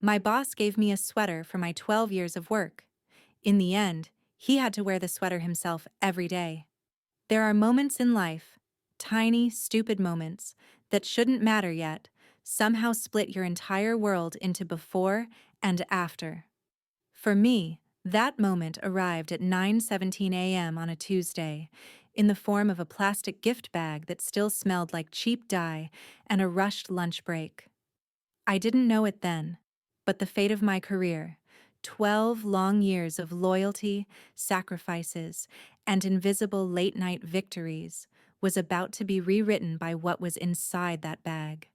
My boss gave me a sweater for my 12 years of work. In the end, he had to wear the sweater himself every day. There are moments in life, tiny, stupid moments, that shouldn't matter yet, somehow split your entire world into before and after. For me, that moment arrived at 9:17 a.m. on a Tuesday, in the form of a plastic gift bag that still smelled like cheap dye and a rushed lunch break. I didn't know it then, but the fate of my career, 12 long years of loyalty, sacrifices, and invisible late-night victories, was about to be rewritten by what was inside that bag.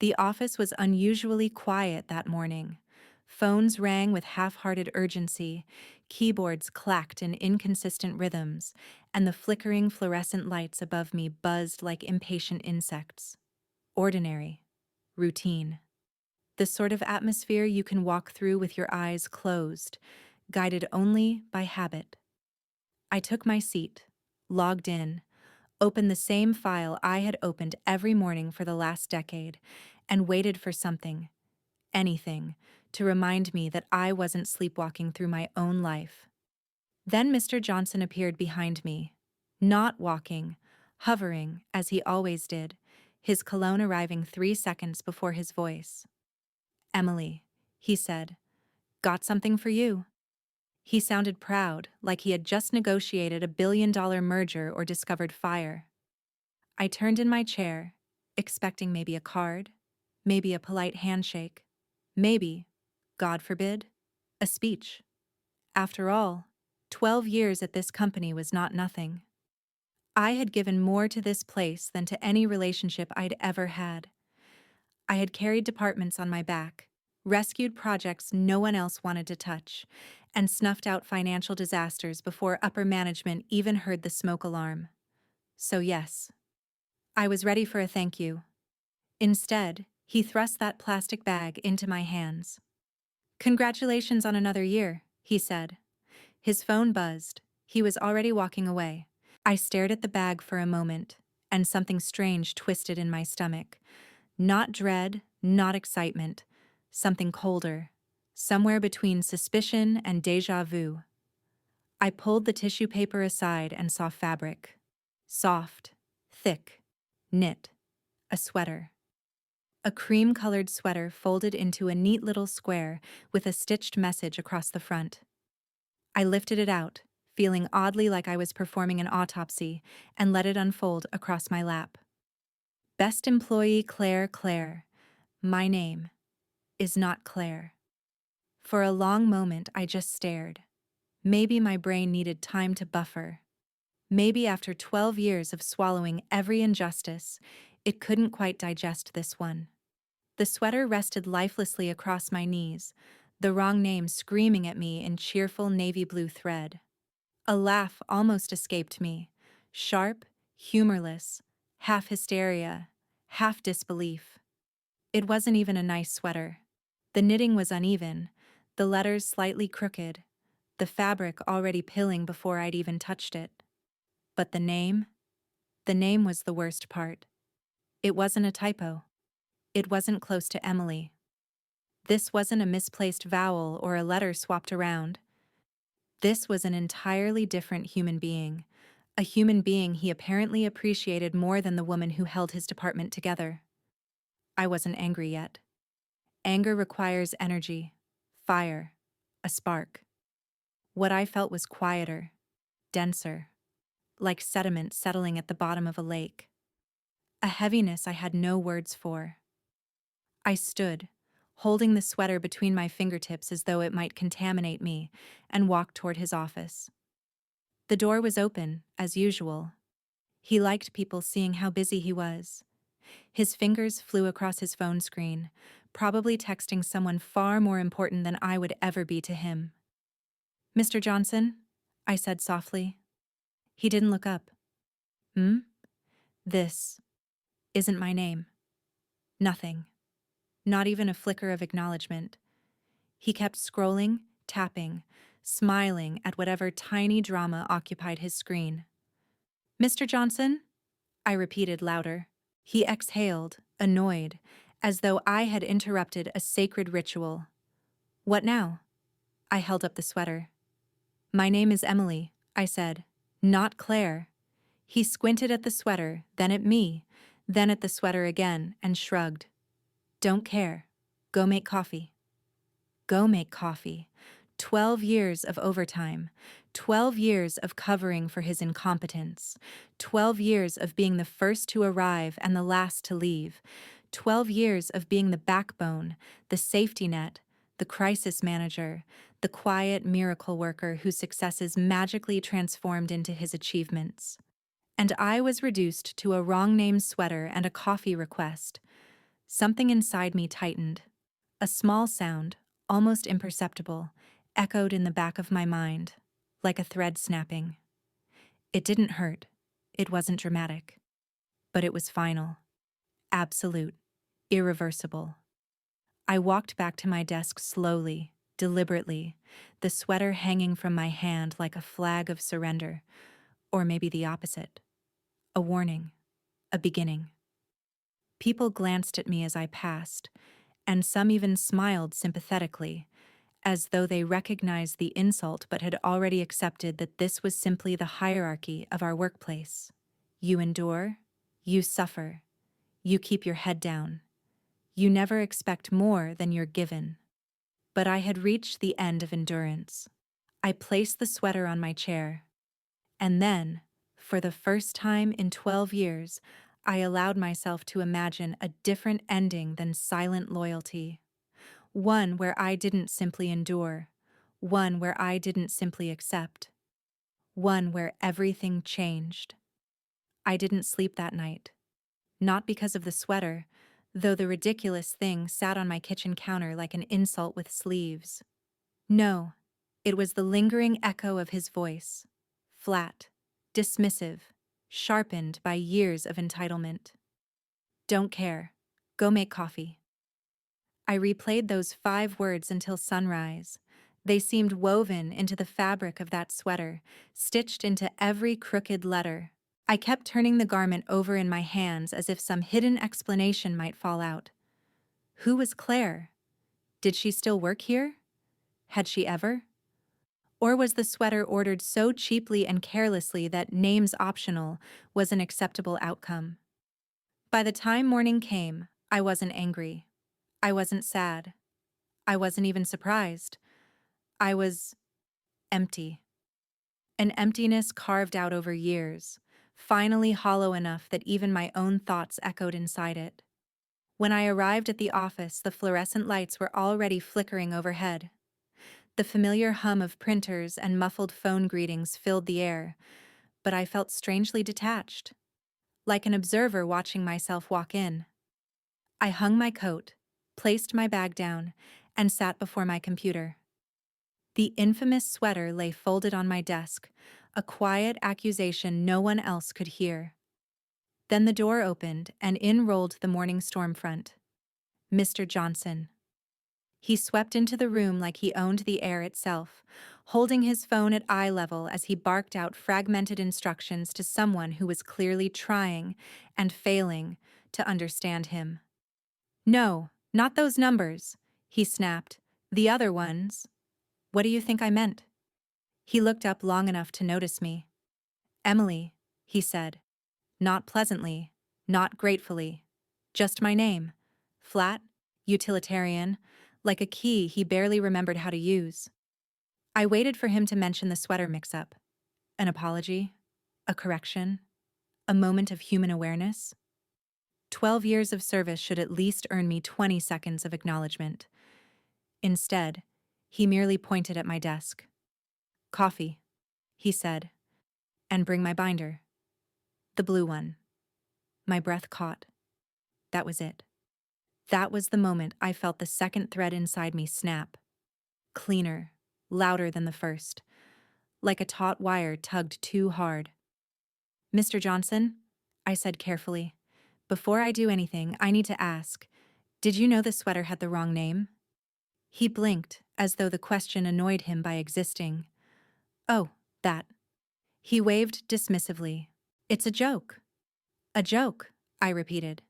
The office was unusually quiet that morning. Phones rang with half-hearted urgency, keyboards clacked in inconsistent rhythms, and the flickering fluorescent lights above me buzzed like impatient insects. Ordinary. Routine. The sort of atmosphere you can walk through with your eyes closed, guided only by habit. I took my seat, logged in, opened the same file I had opened every morning for the last decade, and waited for something, anything, to remind me that I wasn't sleepwalking through my own life. Then Mr. Johnson appeared behind me, not walking, hovering, as he always did, his cologne arriving 3 seconds before his voice. "Emily," he said, "got something for you." He sounded proud, like he had just negotiated a $1 billion merger or discovered fire. I turned in my chair, expecting maybe a card, maybe a polite handshake, maybe, God forbid, a speech. After all, 12 years at this company was not nothing. I had given more to this place than to any relationship I'd ever had. I had carried departments on my back, rescued projects no one else wanted to touch, and snuffed out financial disasters before upper management even heard the smoke alarm. So yes, I was ready for a thank you. Instead, he thrust that plastic bag into my hands. "Congratulations on another year," he said. His phone buzzed. He was already walking away. I stared at the bag for a moment, and something strange twisted in my stomach. Not dread, not excitement, something colder, somewhere between suspicion and déjà vu. I pulled the tissue paper aside and saw fabric. Soft, thick, knit, a sweater. A cream-colored sweater folded into a neat little square with a stitched message across the front. I lifted it out, feeling oddly like I was performing an autopsy, and let it unfold across my lap. "Best employee Claire. My name is not Claire." For a long moment I just stared. Maybe my brain needed time to buffer. Maybe after 12 years of swallowing every injustice, it couldn't quite digest this one. The sweater rested lifelessly across my knees, the wrong name screaming at me in cheerful navy blue thread. A laugh almost escaped me, sharp, humorless, half hysteria, half disbelief. It wasn't even a nice sweater. The knitting was uneven, the letters slightly crooked, the fabric already pilling before I'd even touched it. But the name? The name was the worst part. It wasn't a typo. It wasn't close to Emily. This wasn't a misplaced vowel or a letter swapped around. This was an entirely different human being, a human being he apparently appreciated more than the woman who held his department together. I wasn't angry yet. Anger requires energy, fire, a spark. What I felt was quieter, denser, like sediment settling at the bottom of a lake. A heaviness I had no words for. I stood, holding the sweater between my fingertips as though it might contaminate me, and walked toward his office. The door was open, as usual. He liked people seeing how busy he was. His fingers flew across his phone screen, probably texting someone far more important than I would ever be to him. "Mr. Johnson?" I said softly. He didn't look up. "Hmm? This isn't my name." Nothing. Not even a flicker of acknowledgement. He kept scrolling, tapping, smiling at whatever tiny drama occupied his screen. "Mr. Johnson?" I repeated louder. He exhaled, annoyed, as though I had interrupted a sacred ritual. What now? I held up the sweater. My name is Emily, I said. Not Claire. He squinted at the sweater, then at me, then at the sweater again, and shrugged. Don't care. Go make coffee. Go make coffee. 12 years of overtime. 12 years of covering for his incompetence. 12 years of being the first to arrive and the last to leave. 12 years of being the backbone, the safety net, the crisis manager, the quiet miracle worker whose successes magically transformed into his achievements. And I was reduced to a wrong-name sweater and a coffee request. Something inside me tightened. A small sound, almost imperceptible, echoed in the back of my mind, like a thread snapping. It didn't hurt. It wasn't dramatic. But it was final. Absolute. Irreversible. I walked back to my desk slowly, deliberately, the sweater hanging from my hand like a flag of surrender, or maybe the opposite. A warning. A beginning. People glanced at me as I passed, and some even smiled sympathetically, as though they recognized the insult but had already accepted that this was simply the hierarchy of our workplace. You endure, you suffer, you keep your head down. You never expect more than you're given. But I had reached the end of endurance. I placed the sweater on my chair, and then, for the first time in 12 years, I allowed myself to imagine a different ending than silent loyalty. One where I didn't simply endure. One where I didn't simply accept. One where everything changed. I didn't sleep that night. Not because of the sweater, though the ridiculous thing sat on my kitchen counter like an insult with sleeves. No, it was the lingering echo of his voice. Flat, dismissive, sharpened by years of entitlement. Don't care. Go make coffee. I replayed those 5 words until sunrise. They seemed woven into the fabric of that sweater, stitched into every crooked letter. I kept turning the garment over in my hands as if some hidden explanation might fall out. Who was Claire? Did she still work here? Had she ever? Or was the sweater ordered so cheaply and carelessly that names optional was an acceptable outcome? By the time morning came, I wasn't angry. I wasn't sad. I wasn't even surprised. I was empty. An emptiness carved out over years, finally hollow enough that even my own thoughts echoed inside it. When I arrived at the office, the fluorescent lights were already flickering overhead. The familiar hum of printers and muffled phone greetings filled the air, but I felt strangely detached, like an observer watching myself walk in. I hung my coat, placed my bag down, and sat before my computer. The infamous sweater lay folded on my desk, a quiet accusation no one else could hear. Then the door opened, and in rolled the morning storm front. Mr. Johnson. He swept into the room like he owned the air itself, holding his phone at eye level as he barked out fragmented instructions to someone who was clearly trying and failing to understand him. No, not those numbers, he snapped. The other ones. What do you think I meant? He looked up long enough to notice me. Emily, he said. Not pleasantly, not gratefully. Just my name. Flat, utilitarian, like a key he barely remembered how to use. I waited for him to mention the sweater mix-up. An apology? A correction? A moment of human awareness? 12 years of service should at least earn me 20 seconds of acknowledgement. Instead, he merely pointed at my desk. Coffee, he said, and bring my binder. The blue one. My breath caught. That was it. That was the moment I felt the second thread inside me snap. Cleaner, louder than the first, like a taut wire tugged too hard. Mr. Johnson, I said carefully, before I do anything, I need to ask, did you know the sweater had the wrong name? He blinked, as though the question annoyed him by existing. Oh, that. He waved dismissively. It's a joke. A joke, I repeated.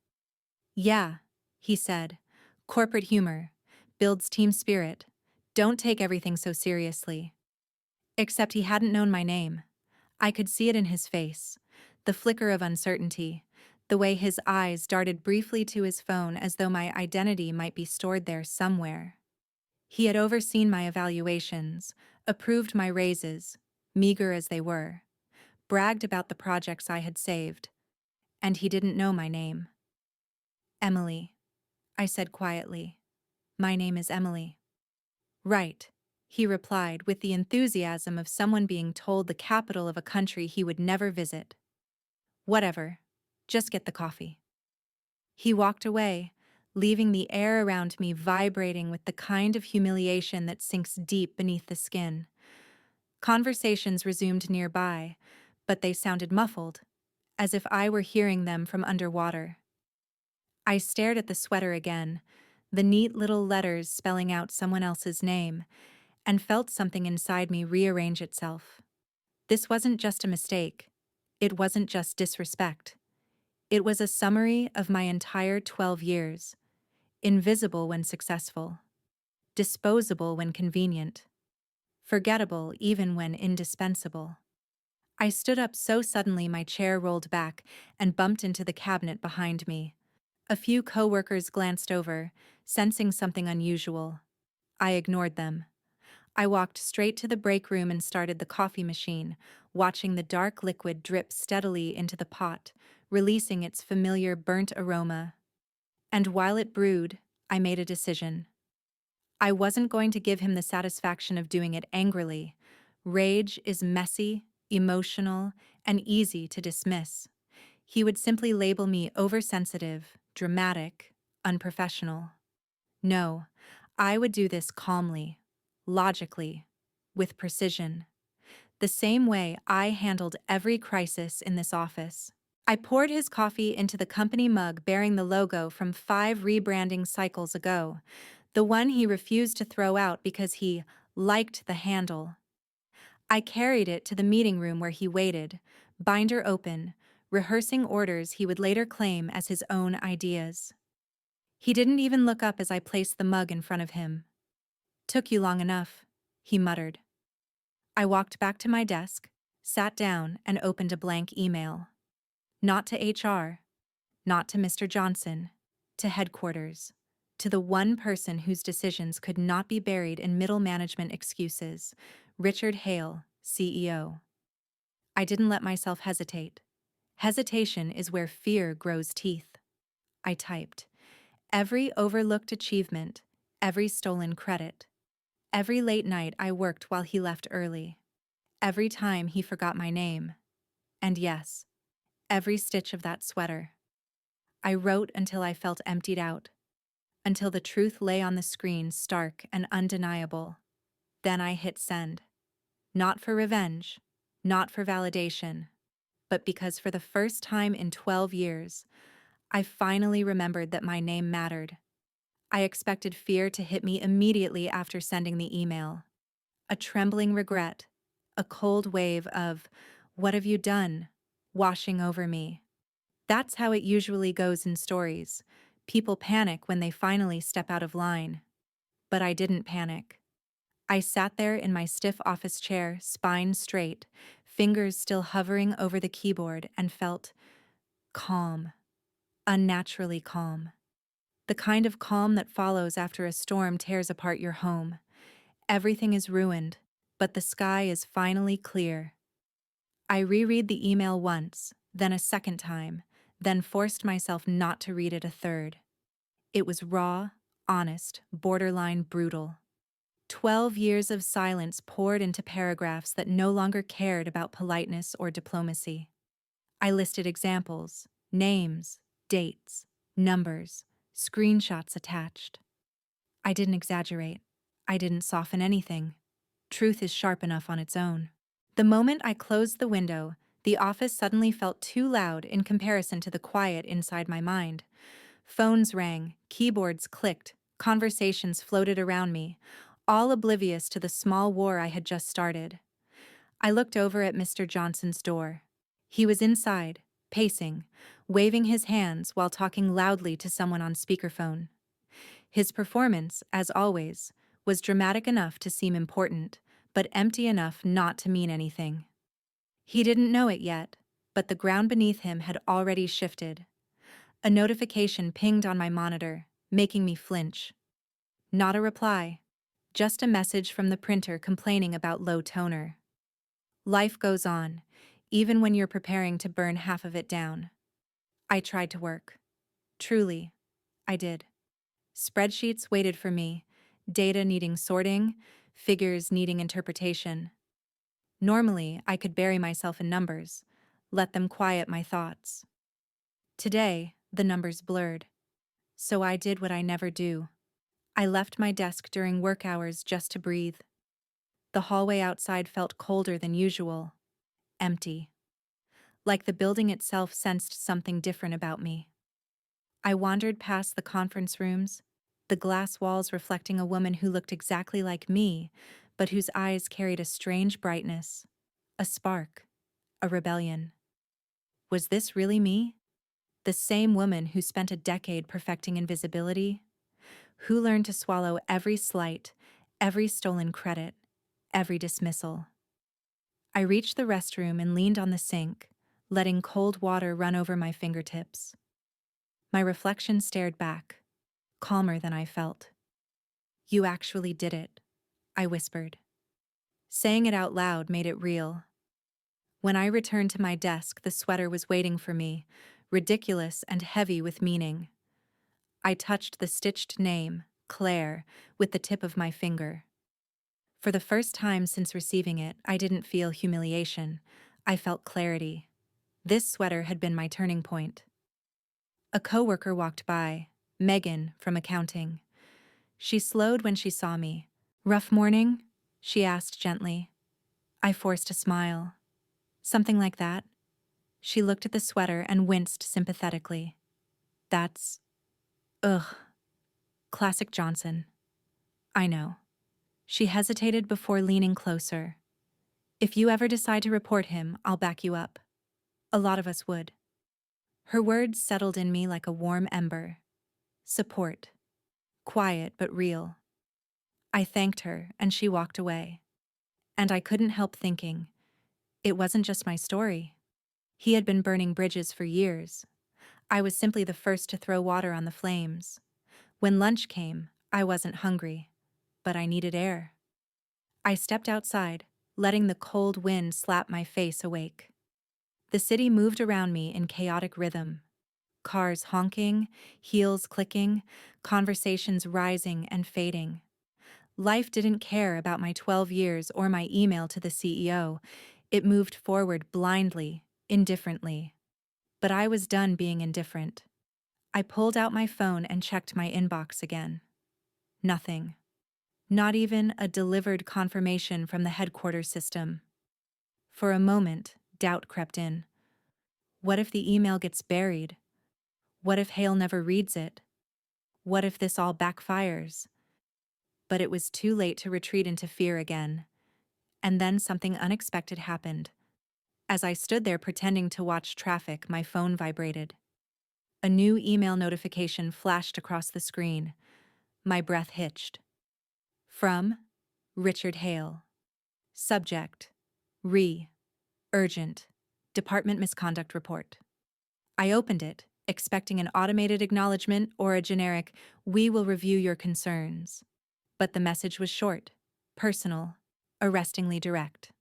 Yeah, he said. Corporate humor. Builds team spirit. Don't take everything so seriously. Except he hadn't known my name. I could see it in his face. The flicker of uncertainty. The way his eyes darted briefly to his phone as though my identity might be stored there somewhere. He had overseen my evaluations, approved my raises, meager as they were, bragged about the projects I had saved, and he didn't know my name. Emily, I said quietly. My name is Emily. Right, he replied with the enthusiasm of someone being told the capital of a country he would never visit. Whatever, just get the coffee. He walked away, leaving the air around me vibrating with the kind of humiliation that sinks deep beneath the skin. Conversations resumed nearby, but they sounded muffled, as if I were hearing them from underwater. I stared at the sweater again, the neat little letters spelling out someone else's name, and felt something inside me rearrange itself. This wasn't just a mistake. It wasn't just disrespect. It was a summary of my entire 12 years, invisible when successful, disposable when convenient, forgettable even when indispensable. I stood up so suddenly my chair rolled back and bumped into the cabinet behind me. A few coworkers glanced over, sensing something unusual. I ignored them. I walked straight to the break room and started the coffee machine, watching the dark liquid drip steadily into the pot, releasing its familiar burnt aroma. And while it brewed, I made a decision. I wasn't going to give him the satisfaction of doing it angrily. Rage is messy, emotional, and easy to dismiss. He would simply label me oversensitive, dramatic, unprofessional. No, I would do this calmly, logically, with precision, the same way I handled every crisis in this office. I poured his coffee into the company mug bearing the logo from 5 rebranding cycles ago, the one he refused to throw out because he liked the handle. I carried it to the meeting room where he waited, binder open, rehearsing orders he would later claim as his own ideas. He didn't even look up as I placed the mug in front of him. "Took you long enough," he muttered. I walked back to my desk, sat down, and opened a blank email. Not to HR, not to Mr. Johnson, to headquarters, to the one person whose decisions could not be buried in middle management excuses, Richard Hale, CEO. I didn't let myself hesitate. Hesitation is where fear grows teeth. I typed. Every overlooked achievement, every stolen credit, every late night I worked while he left early, every time he forgot my name, and yes, every stitch of that sweater. I wrote until I felt emptied out, until the truth lay on the screen stark and undeniable. Then I hit send. Not for revenge, not for validation, but because for the first time in 12 years, I finally remembered that my name mattered. I expected fear to hit me immediately after sending the email. A trembling regret, a cold wave of, "What have you done?" washing over me. That's how it usually goes in stories. People panic when they finally step out of line. But I didn't panic. I sat there in my stiff office chair, spine straight, fingers still hovering over the keyboard, and felt calm, unnaturally calm. The kind of calm that follows after a storm tears apart your home. Everything is ruined, but the sky is finally clear. I reread the email once, then a second time, then forced myself not to read it a third. It was raw, honest, borderline brutal. 12 years of silence poured into paragraphs that no longer cared about politeness or diplomacy. I listed examples, names, dates, numbers, screenshots attached. I didn't exaggerate. I didn't soften anything. Truth is sharp enough on its own. The moment I closed the window, the office suddenly felt too loud in comparison to the quiet inside my mind. Phones rang, keyboards clicked, conversations floated around me, all oblivious to the small war I had just started. I looked over at Mr. Johnson's door. He was inside, pacing, waving his hands while talking loudly to someone on speakerphone. His performance, as always, was dramatic enough to seem important, but empty enough not to mean anything. He didn't know it yet, but the ground beneath him had already shifted. A notification pinged on my monitor, making me flinch. Not a reply, just a message from the printer complaining about low toner. Life goes on, even when you're preparing to burn half of it down. I tried to work. Truly, I did. Spreadsheets waited for me, data needing sorting, figures needing interpretation. Normally, I could bury myself in numbers, let them quiet my thoughts. Today, the numbers blurred. So I did what I never do. I left my desk during work hours just to breathe. The hallway outside felt colder than usual, empty. Like the building itself sensed something different about me. I wandered past the conference rooms, the glass walls reflecting a woman who looked exactly like me, but whose eyes carried a strange brightness, a spark, a rebellion. Was this really me? The same woman who spent a decade perfecting invisibility? Who learned to swallow every slight, every stolen credit, every dismissal? I reached the restroom and leaned on the sink, letting cold water run over my fingertips. My reflection stared back, calmer than I felt. "You actually did it," I whispered. Saying it out loud made it real. When I returned to my desk, the sweater was waiting for me, ridiculous and heavy with meaning. I touched the stitched name, Claire, with the tip of my finger. For the first time since receiving it, I didn't feel humiliation. I felt clarity. This sweater had been my turning point. A coworker walked by, Megan from accounting. She slowed when she saw me. "Rough morning?" she asked gently. I forced a smile. "Something like that." She looked at the sweater and winced sympathetically. "That's... ugh. Classic Johnson." "I know." She hesitated before leaning closer. "If you ever decide to report him, I'll back you up. A lot of us would." Her words settled in me like a warm ember. Support. Quiet but real. I thanked her, and she walked away. And I couldn't help thinking, it wasn't just my story. He had been burning bridges for years. I was simply the first to throw water on the flames. When lunch came, I wasn't hungry, but I needed air. I stepped outside, letting the cold wind slap my face awake. The city moved around me in chaotic rhythm. Cars honking, heels clicking, conversations rising and fading. Life didn't care about my 12 years or my email to the CEO. It moved forward blindly, indifferently. But I was done being indifferent. I pulled out my phone and checked my inbox again. Nothing. Not even a delivered confirmation from the headquarters system. For a moment, doubt crept in. What if the email gets buried? What if Hale never reads it? What if this all backfires? But it was too late to retreat into fear again. And then something unexpected happened. As I stood there pretending to watch traffic, my phone vibrated. A new email notification flashed across the screen. My breath hitched. From Richard Hale. Subject: Urgent. Department misconduct report. I opened it, expecting an automated acknowledgement or a generic, "We will review your concerns." But the message was short, personal, arrestingly direct.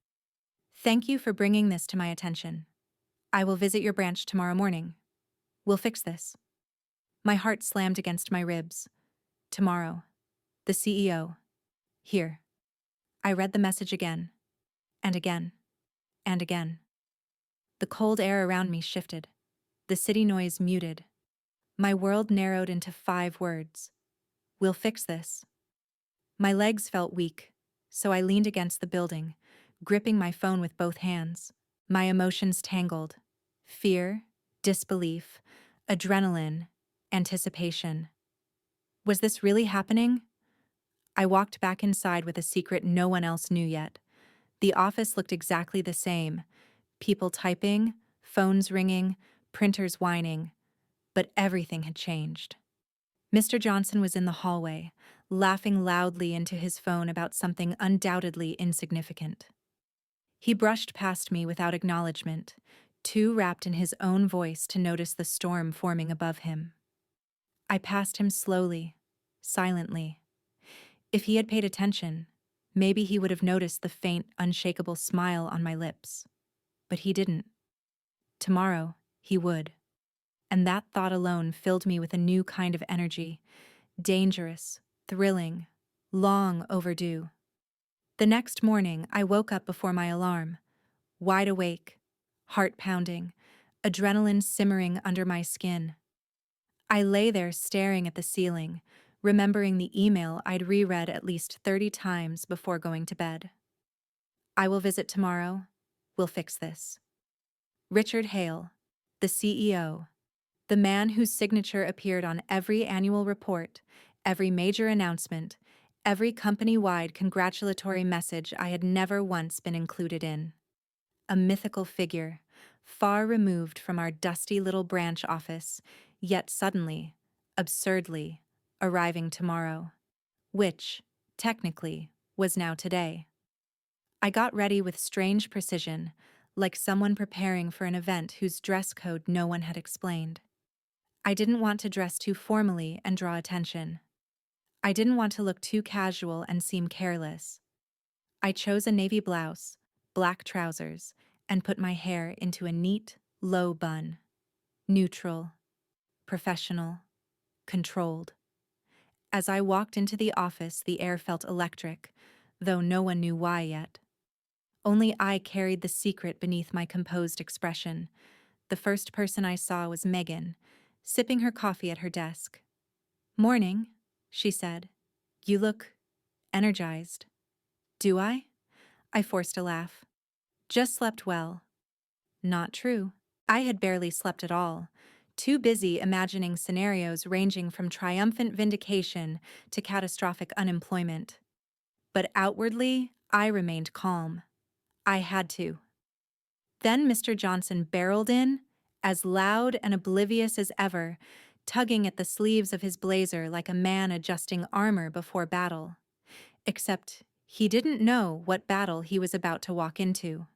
"Thank you for bringing this to my attention. I will visit your branch tomorrow morning. We'll fix this." My heart slammed against my ribs. Tomorrow. The CEO. Here. I read the message again. And again. And again. The cold air around me shifted. The city noise muted. My world narrowed into 5 words. "We'll fix this." My legs felt weak, so I leaned against the building, gripping my phone with both hands. My emotions tangled. Fear, disbelief, adrenaline, anticipation. Was this really happening? I walked back inside with a secret no one else knew yet. The office looked exactly the same. People typing, phones ringing, printers whining, but everything had changed. Mr. Johnson was in the hallway, laughing loudly into his phone about something undoubtedly insignificant. He brushed past me without acknowledgement, too wrapped in his own voice to notice the storm forming above him. I passed him slowly, silently. If he had paid attention, maybe he would have noticed the faint, unshakable smile on my lips. But he didn't. Tomorrow, he would. And that thought alone filled me with a new kind of energy, dangerous, thrilling, long overdue. The next morning, I woke up before my alarm, wide awake, heart pounding, adrenaline simmering under my skin. I lay there staring at the ceiling, remembering the email I'd reread at least 30 times before going to bed. I will visit tomorrow. We'll fix this. Richard Hale, the CEO, the man whose signature appeared on every annual report, every major announcement, every company-wide congratulatory message I had never once been included in. A mythical figure, far removed from our dusty little branch office, yet suddenly, absurdly, arriving tomorrow, which, technically, was now today. I got ready with strange precision, like someone preparing for an event whose dress code no one had explained. I didn't want to dress too formally and draw attention. I didn't want to look too casual and seem careless. I chose a navy blouse, black trousers, and put my hair into a neat, low bun. Neutral, professional, controlled. As I walked into the office, the air felt electric, though no one knew why yet. Only I carried the secret beneath my composed expression. The first person I saw was Megan, sipping her coffee at her desk. "Morning," she said. "You look energized." "Do I?" I forced a laugh. "Just slept well." Not true. I had barely slept at all, too busy imagining scenarios ranging from triumphant vindication to catastrophic unemployment. But outwardly, I remained calm. I had to. Then Mr. Johnson barreled in, as loud and oblivious as ever, tugging at the sleeves of his blazer like a man adjusting armor before battle. Except he didn't know what battle he was about to walk into.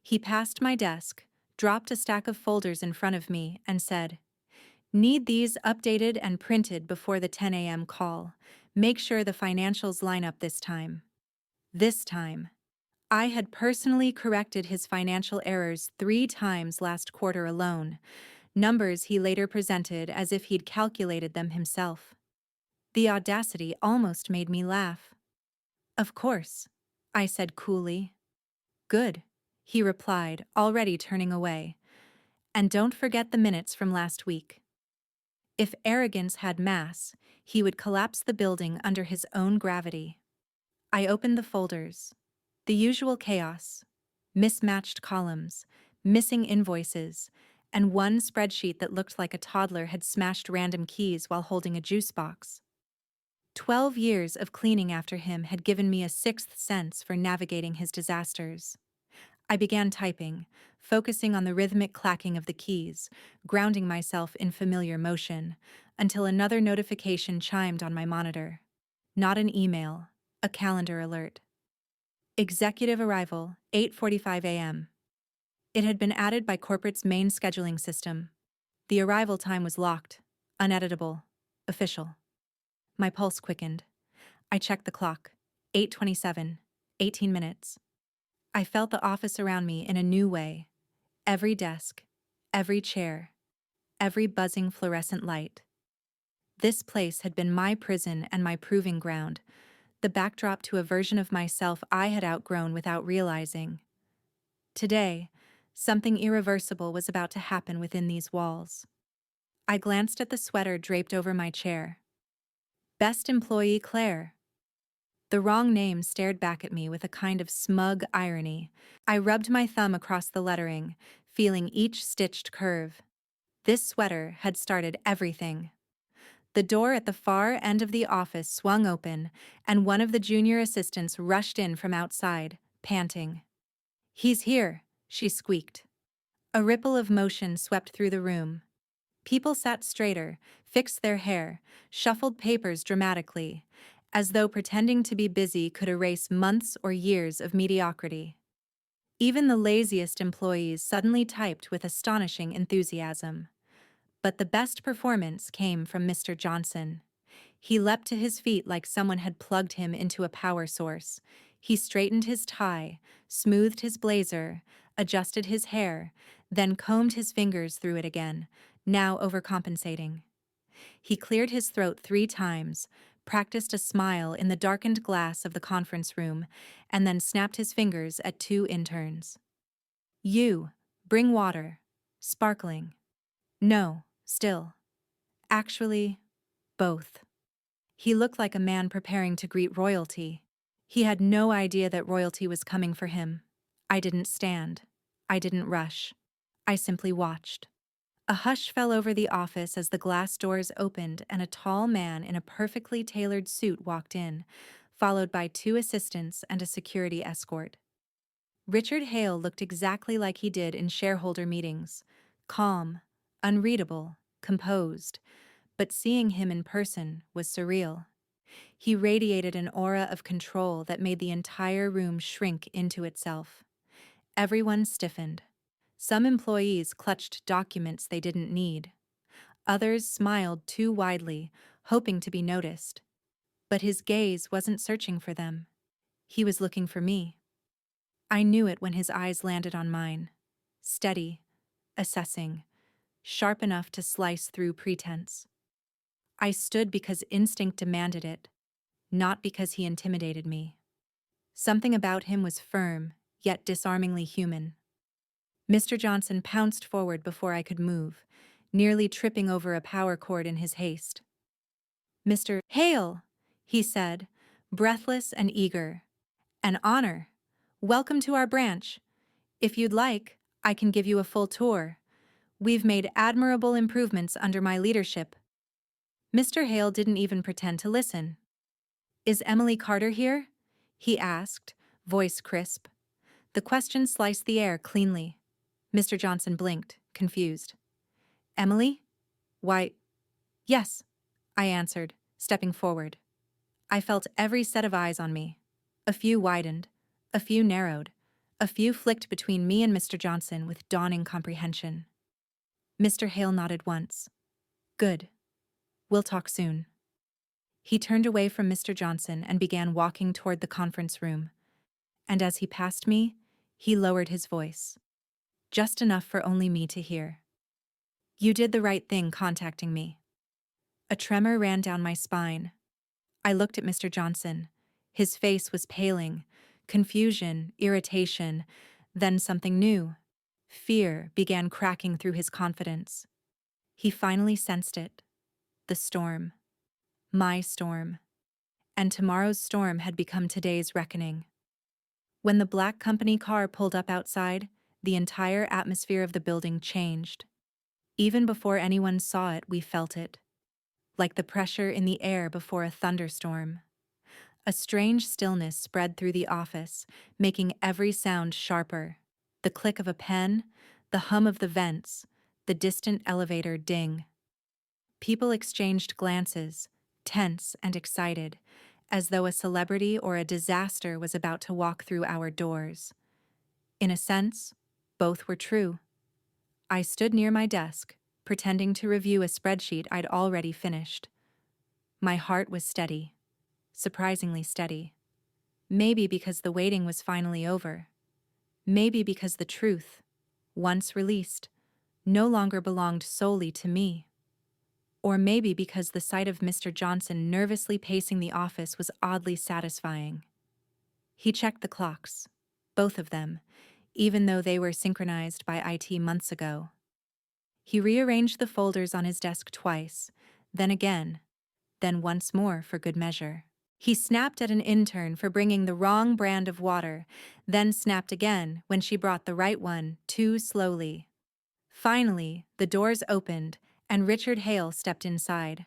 He passed my desk, dropped a stack of folders in front of me, and said, "Need these updated and printed before the 10 a.m. call. Make sure the financials line up this time." This time. I had personally corrected his financial errors 3 times last quarter alone, numbers he later presented as if he'd calculated them himself. The audacity almost made me laugh. "Of course," I said coolly. "Good," he replied, already turning away. "And don't forget the minutes from last week." If arrogance had mass, he would collapse the building under his own gravity. I opened the folders. The usual chaos, mismatched columns, missing invoices, and one spreadsheet that looked like a toddler had smashed random keys while holding a juice box. 12 years of cleaning after him had given me a sixth sense for navigating his disasters. I began typing, focusing on the rhythmic clacking of the keys, grounding myself in familiar motion, until another notification chimed on my monitor. Not an email, a calendar alert. Executive arrival, 8:45 a.m. It had been added by corporate's main scheduling system. The arrival time was locked, uneditable, official. My pulse quickened. I checked the clock. 8:27, 18 minutes. I felt the office around me in a new way. Every desk, every chair, every buzzing fluorescent light. This place had been my prison and my proving ground, the backdrop to a version of myself I had outgrown without realizing. Today, something irreversible was about to happen within these walls. I glanced at the sweater draped over my chair. Best employee Claire. The wrong name stared back at me with a kind of smug irony. I rubbed my thumb across the lettering, feeling each stitched curve. This sweater had started everything. The door at the far end of the office swung open, and one of the junior assistants rushed in from outside, panting. "He's here," she squeaked. A ripple of motion swept through the room. People sat straighter, fixed their hair, shuffled papers dramatically, as though pretending to be busy could erase months or years of mediocrity. Even the laziest employees suddenly typed with astonishing enthusiasm. But the best performance came from Mr. Johnson. He leapt to his feet like someone had plugged him into a power source. He straightened his tie, smoothed his blazer, adjusted his hair, then combed his fingers through it again, now overcompensating. He cleared his throat 3 times, practiced a smile in the darkened glass of the conference room, and then snapped his fingers at 2 interns. You, bring water. Sparkling. No, still. Actually, both. He looked like a man preparing to greet royalty. He had no idea that royalty was coming for him. I didn't stand. I didn't rush. I simply watched. A hush fell over the office as the glass doors opened and a tall man in a perfectly tailored suit walked in, followed by 2 assistants and a security escort. Richard Hale looked exactly like he did in shareholder meetings, calm, unreadable, composed, but seeing him in person was surreal. He radiated an aura of control that made the entire room shrink into itself. Everyone stiffened. Some employees clutched documents they didn't need. Others smiled too widely, hoping to be noticed. But his gaze wasn't searching for them. He was looking for me. I knew it when his eyes landed on mine. Steady, assessing, sharp enough to slice through pretense. I stood because instinct demanded it, not because he intimidated me. Something about him was firm, yet disarmingly human. Mr. Johnson pounced forward before I could move, nearly tripping over a power cord in his haste. "Mr. Hale," he said, breathless and eager. "An honor. Welcome to our branch. If you'd like, I can give you a full tour. We've made admirable improvements under my leadership." Mr. Hale didn't even pretend to listen. "Is Emily Carter here?" he asked, voice crisp. The question sliced the air cleanly. Mr. Johnson blinked, confused. "Emily? Why, yes," I answered, stepping forward. I felt every set of eyes on me. A few widened, a few narrowed, a few flicked between me and Mr. Johnson with dawning comprehension. Mr. Hale nodded once. "Good. We'll talk soon." He turned away from Mr. Johnson and began walking toward the conference room. And as he passed me, he lowered his voice. Just enough for only me to hear. "You did the right thing contacting me." A tremor ran down my spine. I looked at Mr. Johnson. His face was paling. Confusion, irritation, then something new. Fear began cracking through his confidence. He finally sensed it. The storm. My storm. And tomorrow's storm had become today's reckoning. When the black company car pulled up outside, the entire atmosphere of the building changed. Even before anyone saw it, we felt it. Like the pressure in the air before a thunderstorm. A strange stillness spread through the office, making every sound sharper. The click of a pen, the hum of the vents, the distant elevator ding. People exchanged glances, tense and excited, as though a celebrity or a disaster was about to walk through our doors. In a sense, both were true. I stood near my desk, pretending to review a spreadsheet I'd already finished. My heart was steady, surprisingly steady. Maybe because the waiting was finally over. Maybe because the truth, once released, no longer belonged solely to me. Or maybe because the sight of Mr. Johnson nervously pacing the office was oddly satisfying. He checked the clocks, both of them, even though they were synchronized by IT months ago. He rearranged the folders on his desk twice, then again, then once more for good measure. He snapped at an intern for bringing the wrong brand of water, then snapped again when she brought the right one too slowly. Finally, the doors opened, and Richard Hale stepped inside.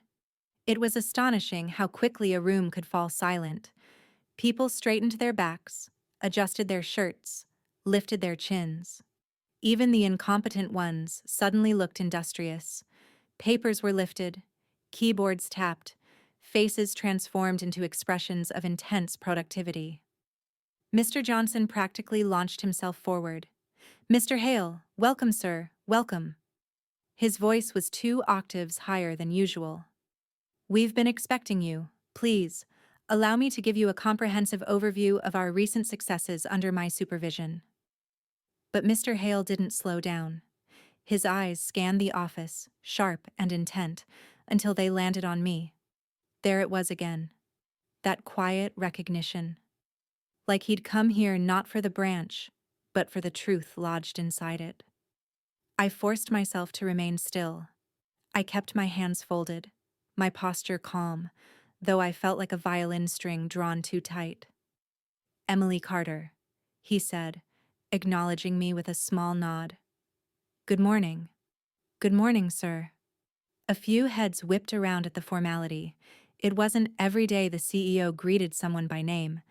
It was astonishing how quickly a room could fall silent. People straightened their backs, adjusted their shirts, lifted their chins. Even the incompetent ones suddenly looked industrious. Papers were lifted, keyboards tapped, faces transformed into expressions of intense productivity. Mr. Johnson practically launched himself forward. "Mr. Hale, welcome, sir, welcome." His voice was 2 octaves higher than usual. "We've been expecting you. Please, allow me to give you a comprehensive overview of our recent successes under my supervision." But Mr. Hale didn't slow down. His eyes scanned the office, sharp and intent, until they landed on me. There it was again. That quiet recognition. Like he'd come here not for the branch, but for the truth lodged inside it. I forced myself to remain still. I kept my hands folded, my posture calm, though I felt like a violin string drawn too tight. "Emily Carter," he said, acknowledging me with a small nod. "Good morning." "Good morning, sir." A few heads whipped around at the formality. It wasn't every day the CEO greeted someone by name,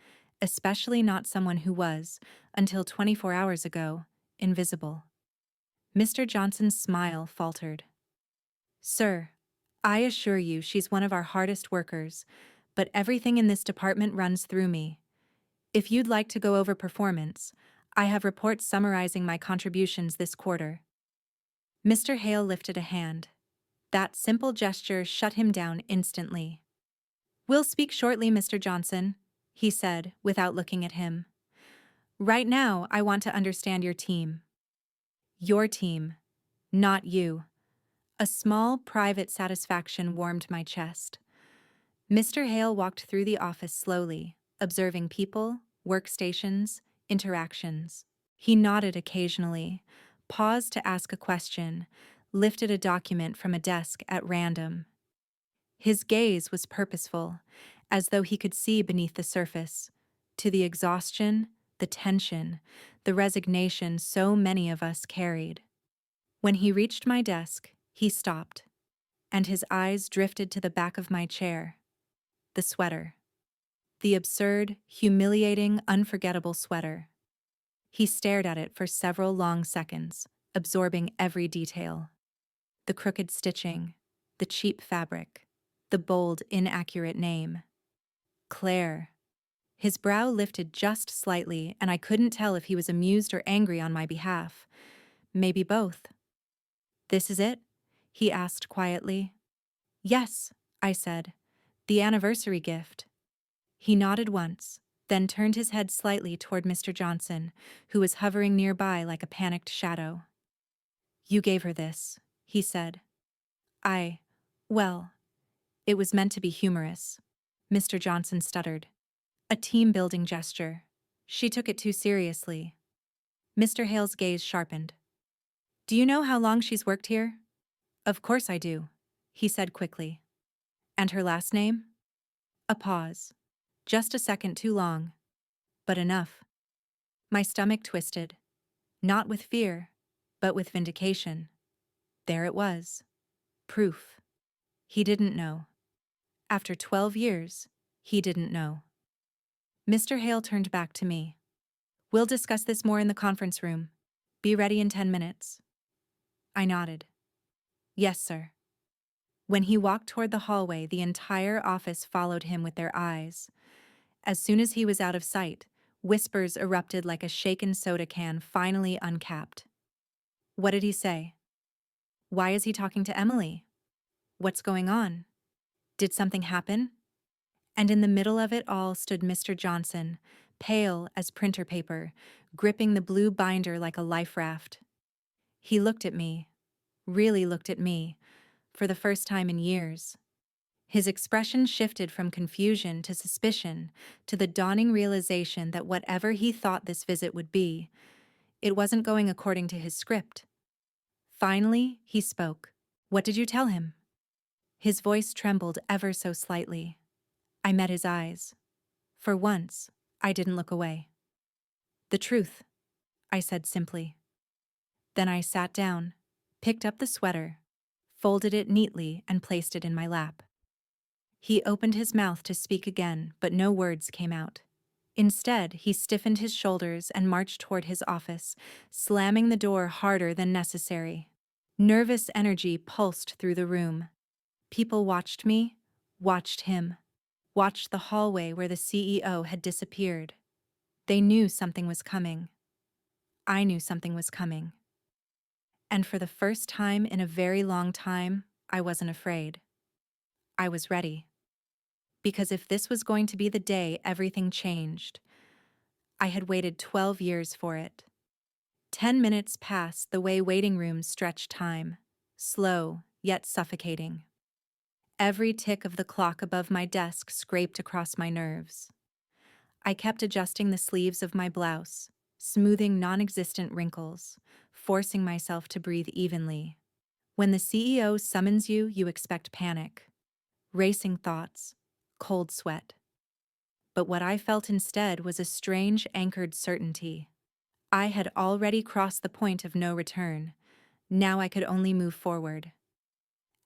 especially not someone who was, until 24 hours ago, invisible. Mr. Johnson's smile faltered. "Sir, I assure you she's one of our hardest workers, but everything in this department runs through me. If you'd like to go over performance, I have reports summarizing my contributions this quarter." Mr. Hale lifted a hand. That simple gesture shut him down instantly. "We'll speak shortly, Mr. Johnson," he said without looking at him. "Right now, I want to understand your team." "Your team, not you." A small, private satisfaction warmed my chest. Mr. Hale walked through the office slowly, observing people, workstations, interactions. He nodded occasionally, paused to ask a question, lifted a document from a desk at random. His gaze was purposeful, as though he could see beneath the surface, to the exhaustion, the tension, the resignation so many of us carried. When he reached my desk, he stopped, and his eyes drifted to the back of my chair. The sweater. The absurd, humiliating, unforgettable sweater. He stared at it for several long seconds, absorbing every detail. The crooked stitching, the cheap fabric, the bold, inaccurate name. Claire. His brow lifted just slightly, and I couldn't tell if he was amused or angry on my behalf. Maybe both. "This is it?" he asked quietly. "Yes," I said. "The anniversary gift." He nodded once, then turned his head slightly toward Mr. Johnson, who was hovering nearby like a panicked shadow. "You gave her this," he said. Well, it was meant to be humorous." Mr. Johnson stuttered. "A team-building gesture. She took it too seriously." Mr. Hale's gaze sharpened. "Do you know how long she's worked here?" "Of course I do," he said quickly. "And her last name?" A pause. Just a second too long. But enough. My stomach twisted. Not with fear, but with vindication. There it was. Proof. He didn't know. After 12 years, he didn't know. Mr. Hale turned back to me. "We'll discuss this more in the conference room. Be ready in 10 minutes. I nodded. "Yes, sir." When he walked toward the hallway, the entire office followed him with their eyes. As soon as he was out of sight, whispers erupted like a shaken soda can finally uncapped. "What did he say? Why is he talking to Emily? What's going on? Did something happen?" And in the middle of it all stood Mr. Johnson, pale as printer paper, gripping the blue binder like a life raft. He looked at me, really looked at me, for the first time in years. His expression shifted from confusion to suspicion to the dawning realization that whatever he thought this visit would be, it wasn't going according to his script. Finally, he spoke. "What did you tell him?" His voice trembled ever so slightly. I met his eyes. For once, I didn't look away. "The truth," I said simply. Then I sat down, picked up the sweater, folded it neatly, and placed it in my lap. He opened his mouth to speak again, but no words came out. Instead, he stiffened his shoulders and marched toward his office, slamming the door harder than necessary. Nervous energy pulsed through the room. People watched me, watched him, watched the hallway where the CEO had disappeared. They knew something was coming. I knew something was coming. And for the first time in a very long time, I wasn't afraid. I was ready. Because if this was going to be the day everything changed, I had waited 12 years for it. 10 minutes passed the way waiting rooms stretch time, slow yet suffocating. Every tick of the clock above my desk scraped across my nerves. I kept adjusting the sleeves of my blouse, smoothing non-existent wrinkles, forcing myself to breathe evenly. When the CEO summons you, you expect panic, racing thoughts, cold sweat. But what I felt instead was a strange anchored certainty. I had already crossed the point of no return. Now I could only move forward.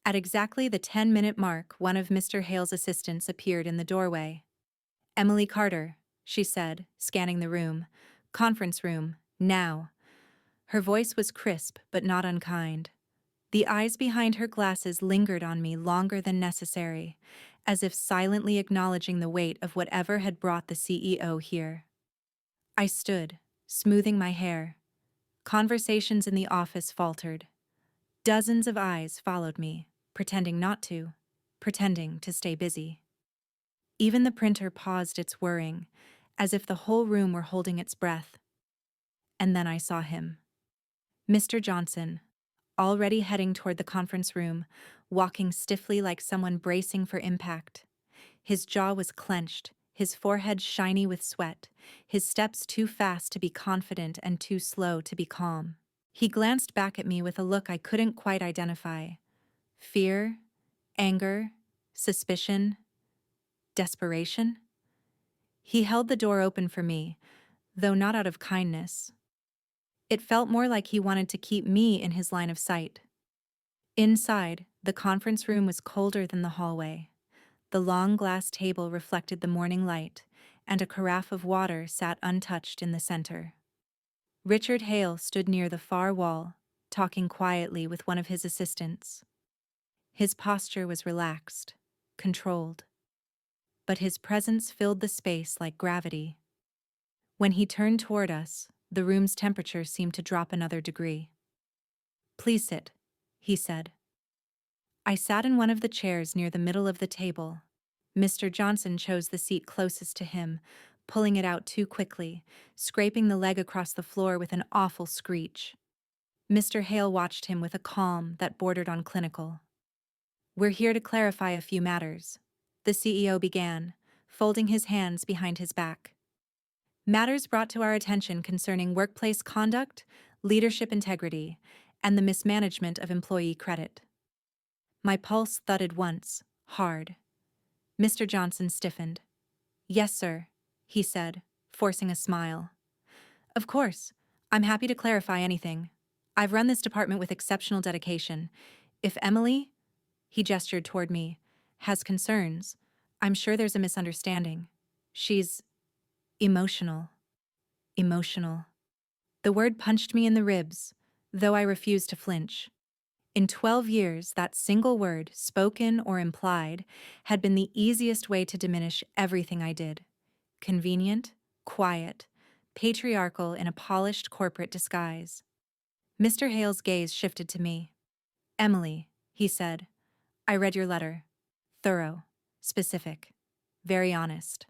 At exactly the 10-minute mark, one of Mr. Hale's assistants appeared in the doorway. "Emily Carter," she said, scanning the room. "Conference room, now." Her voice was crisp but not unkind. The eyes behind her glasses lingered on me longer than necessary, as if silently acknowledging the weight of whatever had brought the CEO here. I stood, smoothing my hair. Conversations in the office faltered. Dozens of eyes followed me, pretending not to, pretending to stay busy. Even the printer paused its whirring, as if the whole room were holding its breath. And then I saw him. Mr. Johnson, already heading toward the conference room, walking stiffly like someone bracing for impact. His jaw was clenched, his forehead shiny with sweat, his steps too fast to be confident and too slow to be calm. He glanced back at me with a look I couldn't quite identify. Fear, anger, suspicion, desperation. He held the door open for me, though not out of kindness. It felt more like he wanted to keep me in his line of sight. Inside, the conference room was colder than the hallway. The long glass table reflected the morning light, and a carafe of water sat untouched in the center. Richard Hale stood near the far wall, talking quietly with one of his assistants. His posture was relaxed, controlled. But his presence filled the space like gravity. When he turned toward us, the room's temperature seemed to drop another degree. "Please sit," he said. I sat in one of the chairs near the middle of the table. Mr. Johnson chose the seat closest to him, pulling it out too quickly, scraping the leg across the floor with an awful screech. Mr. Hale watched him with a calm that bordered on clinical. "We're here to clarify a few matters," the CEO began, folding his hands behind his back. "Matters brought to our attention concerning workplace conduct, leadership integrity, and the mismanagement of employee credit." My pulse thudded once, hard. Mr. Johnson stiffened. "Yes, sir," he said, forcing a smile. "Of course, I'm happy to clarify anything. I've run this department with exceptional dedication. If Emily," he gestured toward me, "has concerns, I'm sure there's a misunderstanding. She's emotional." Emotional. The word punched me in the ribs, though I refused to flinch. In 12 years, that single word, spoken or implied, had been the easiest way to diminish everything I did. Convenient, quiet, patriarchal in a polished corporate disguise. Mr. Hale's gaze shifted to me. "Emily," he said, "I read your letter. Thorough, specific, very honest."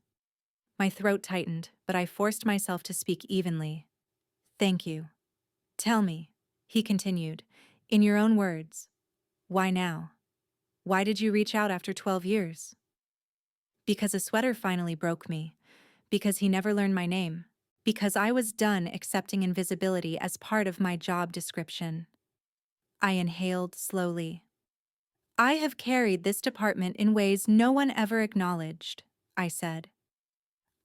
My throat tightened, but I forced myself to speak evenly. "Thank you. Tell me," he continued, "in your own words, why now? Why did you reach out after 12 years? Because a sweater finally broke me. Because he never learned my name. Because I was done accepting invisibility as part of my job description." I inhaled slowly. "I have carried this department in ways no one ever acknowledged," I said.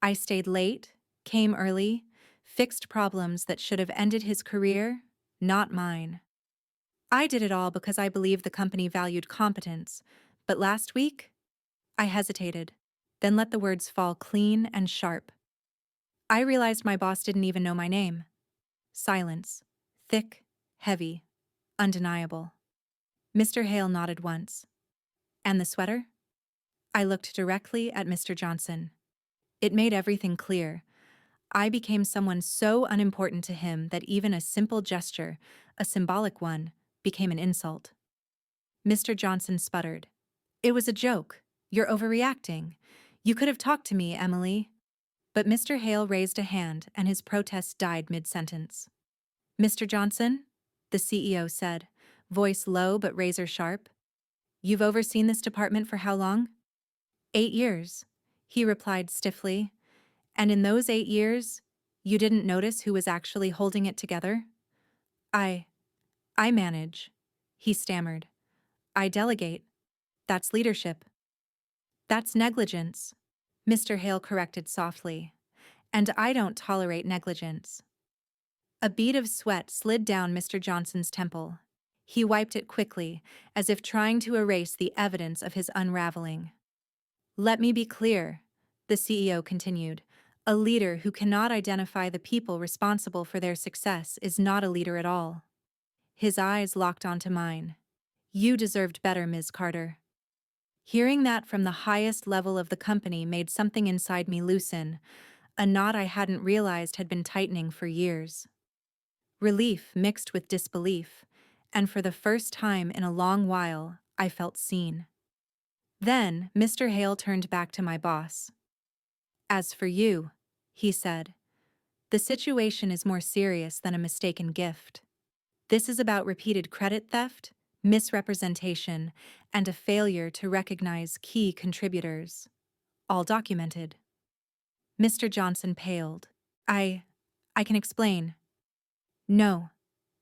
"I stayed late, came early, fixed problems that should have ended his career, not mine. I did it all because I believed the company valued competence, but last week?" I hesitated, then let the words fall clean and sharp. I realized my boss didn't even know my name. Silence. Thick, heavy, undeniable. Mr. Hale nodded once. And the sweater? I looked directly at Mr. Johnson. It made everything clear. I became someone so unimportant to him that even a simple gesture, a symbolic one, became an insult. Mr. Johnson sputtered. It was a joke. You're overreacting. You could have talked to me, Emily. But Mr. Hale raised a hand and his protest died mid-sentence. Mr. Johnson, the CEO said, voice low but razor sharp. You've overseen this department for how long? 8 years, he replied stiffly. And in those 8 years, you didn't notice who was actually holding it together? I manage, he stammered. I delegate. That's leadership. That's negligence, Mr. Hale corrected softly. And I don't tolerate negligence. A bead of sweat slid down Mr. Johnson's temple. He wiped it quickly, as if trying to erase the evidence of his unraveling. Let me be clear, the CEO continued. A leader who cannot identify the people responsible for their success is not a leader at all. His eyes locked onto mine. You deserved better, Ms. Carter. Hearing that from the highest level of the company made something inside me loosen, a knot I hadn't realized had been tightening for years. Relief mixed with disbelief, and for the first time in a long while, I felt seen. Then, Mr. Hale turned back to my boss. As for you, he said, the situation is more serious than a mistaken gift. This is about repeated credit theft, misrepresentation, and a failure to recognize key contributors. All documented. Mr. Johnson paled. I can explain. No,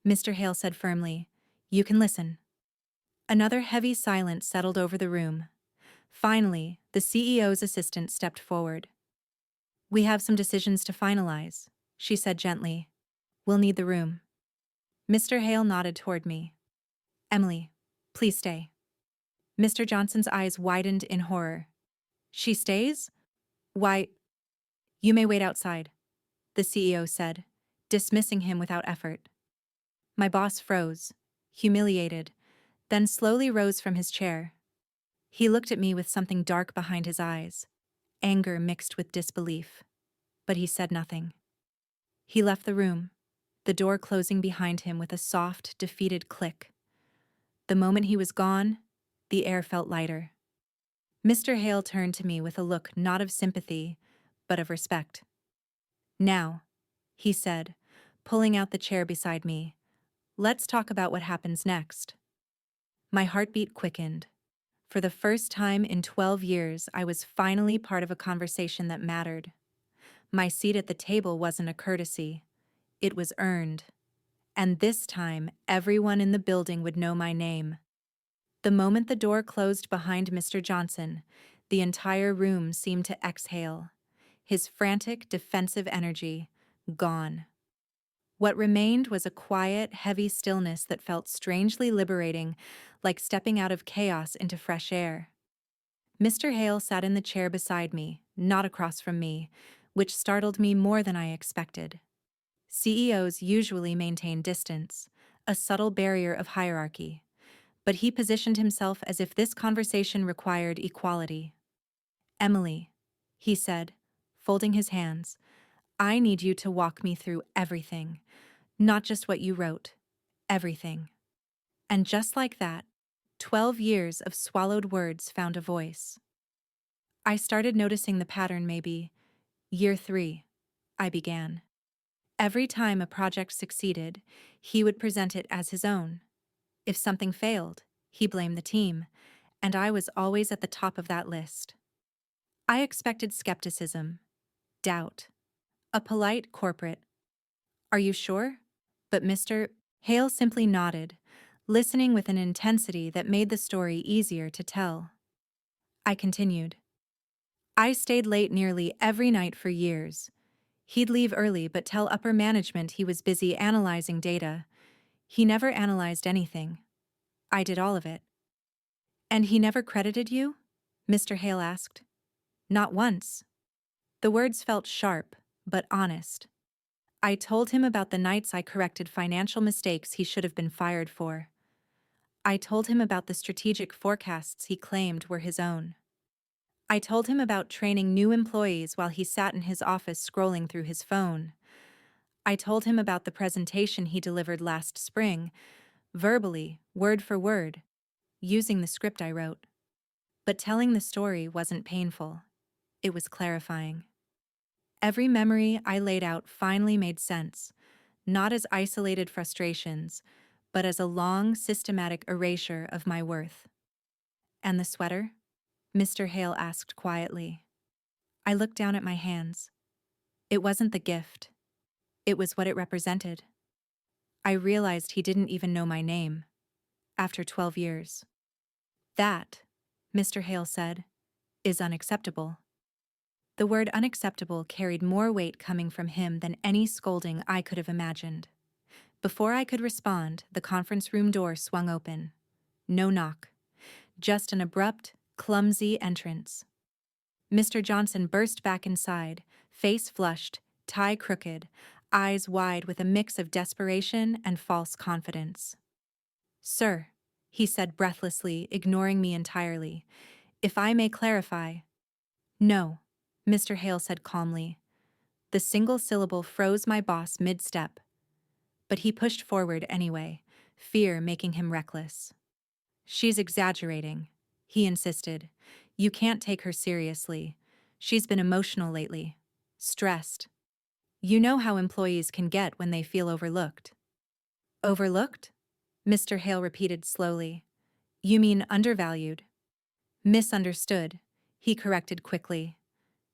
Mr. Hale said firmly. You can listen. Another heavy silence settled over the room. Finally, the CEO's assistant stepped forward. We have some decisions to finalize, she said gently. We'll need the room. Mr. Hale nodded toward me. Emily, please stay. Mr. Johnson's eyes widened in horror. She stays? Why? You may wait outside, the CEO said, dismissing him without effort. My boss froze, humiliated, then slowly rose from his chair. He looked at me with something dark behind his eyes, anger mixed with disbelief. But he said nothing. He left the room, the door closing behind him with a soft, defeated click. The moment he was gone, the air felt lighter. Mr. Hale turned to me with a look not of sympathy, but of respect. Now, he said, pulling out the chair beside me, let's talk about what happens next. My heartbeat quickened. For the first time in 12 years, I was finally part of a conversation that mattered. My seat at the table wasn't a courtesy. It was earned. And this time, everyone in the building would know my name. The moment the door closed behind Mr. Johnson, the entire room seemed to exhale. His frantic, defensive energy gone. What remained was a quiet, heavy stillness that felt strangely liberating, like stepping out of chaos into fresh air. Mr. Hale sat in the chair beside me, not across from me, which startled me more than I expected. CEOs usually maintain distance, a subtle barrier of hierarchy, but he positioned himself as if this conversation required equality. Emily, he said, folding his hands, I need you to walk me through everything, not just what you wrote, everything. And just like that, 12 years of swallowed words found a voice. I started noticing the pattern maybe. Year 3, I began. Every time a project succeeded, he would present it as his own. If something failed, he blamed the team, and I was always at the top of that list. I expected skepticism, doubt, a polite corporate, "Are you sure?" But Mr. Hale simply nodded, listening with an intensity that made the story easier to tell. I continued. I stayed late nearly every night for years. He'd leave early but tell upper management he was busy analyzing data. He never analyzed anything. I did all of it. And he never credited you? Mr. Hale asked. Not once. The words felt sharp, but honest. I told him about the nights I corrected financial mistakes he should have been fired for. I told him about the strategic forecasts he claimed were his own. I told him about training new employees while he sat in his office scrolling through his phone. I told him about the presentation he delivered last spring, verbally, word for word, using the script I wrote. But telling the story wasn't painful. It was clarifying. Every memory I laid out finally made sense, not as isolated frustrations, but as a long, systematic erasure of my worth. "And the sweater?" Mr. Hale asked quietly. I looked down at my hands. It wasn't the gift. It was what it represented. I realized he didn't even know my name, after 12 years. "That," Mr. Hale said, "is unacceptable." The word unacceptable carried more weight coming from him than any scolding I could have imagined. Before I could respond, the conference room door swung open. No knock. Just an abrupt, clumsy entrance. Mr. Johnson burst back inside, face flushed, tie crooked, eyes wide with a mix of desperation and false confidence. "Sir," he said breathlessly, ignoring me entirely, "if I may clarify—" "No," Mr. Hale said calmly. The single syllable froze my boss mid-step. But he pushed forward anyway, fear making him reckless. "She's exaggerating," he insisted. "You can't take her seriously. She's been emotional lately. Stressed. You know how employees can get when they feel overlooked." "Overlooked?" Mr. Hale repeated slowly. "You mean undervalued?" "Misunderstood," he corrected quickly.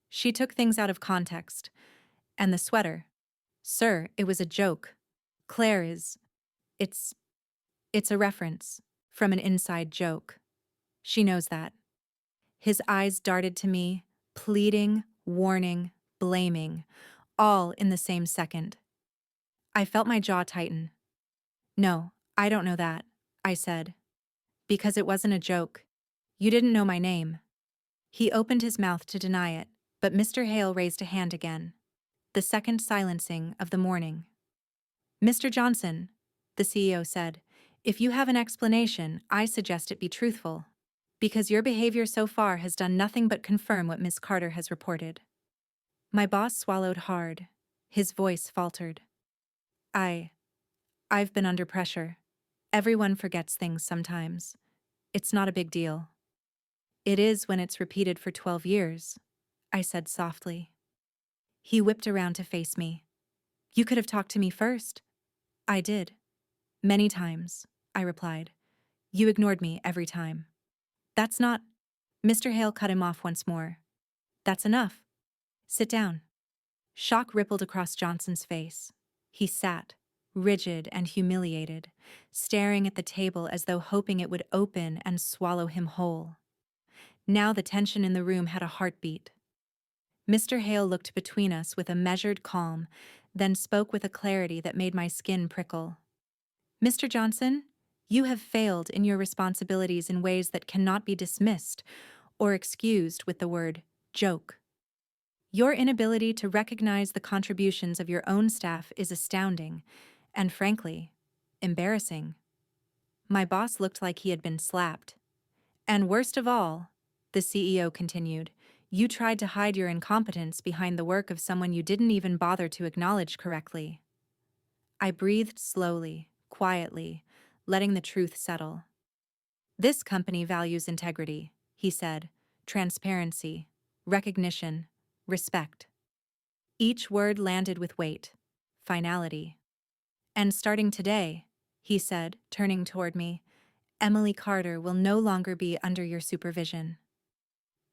"She took things out of context. And the sweater. Sir, it was a joke. Claire is... It's... It's a reference from an inside joke. She knows that." His eyes darted to me, pleading, warning, blaming, all in the same second. I felt my jaw tighten. "No, I don't know that," I said. "Because it wasn't a joke. You didn't know my name." He opened his mouth to deny it, but Mr. Hale raised a hand again. The second silencing of the morning. "Mr. Johnson," the CEO said, "if you have an explanation, I suggest it be truthful. Because your behavior so far has done nothing but confirm what Ms. Carter has reported." My boss swallowed hard. His voice faltered. I've been under pressure. Everyone forgets things sometimes. It's not a big deal." "It is when it's repeated for 12 years," I said softly. He whipped around to face me. "You could have talked to me first." "I did. Many times," I replied. "You ignored me every time." "That's not—" Mr. Hale cut him off once more. "That's enough. Sit down." Shock rippled across Johnson's face. He sat, rigid and humiliated, staring at the table as though hoping it would open and swallow him whole. Now the tension in the room had a heartbeat. Mr. Hale looked between us with a measured calm, then spoke with a clarity that made my skin prickle. "Mr. Johnson, you have failed in your responsibilities in ways that cannot be dismissed or excused with the word joke. Your inability to recognize the contributions of your own staff is astounding and, frankly, embarrassing." My boss looked like he had been slapped. "And worst of all," the CEO continued, "you tried to hide your incompetence behind the work of someone you didn't even bother to acknowledge correctly." I breathed slowly, quietly, letting the truth settle. "This company values integrity," he said, "transparency, recognition, respect." Each word landed with weight, finality. "And starting today," he said, turning toward me, "Emily Carter will no longer be under your supervision."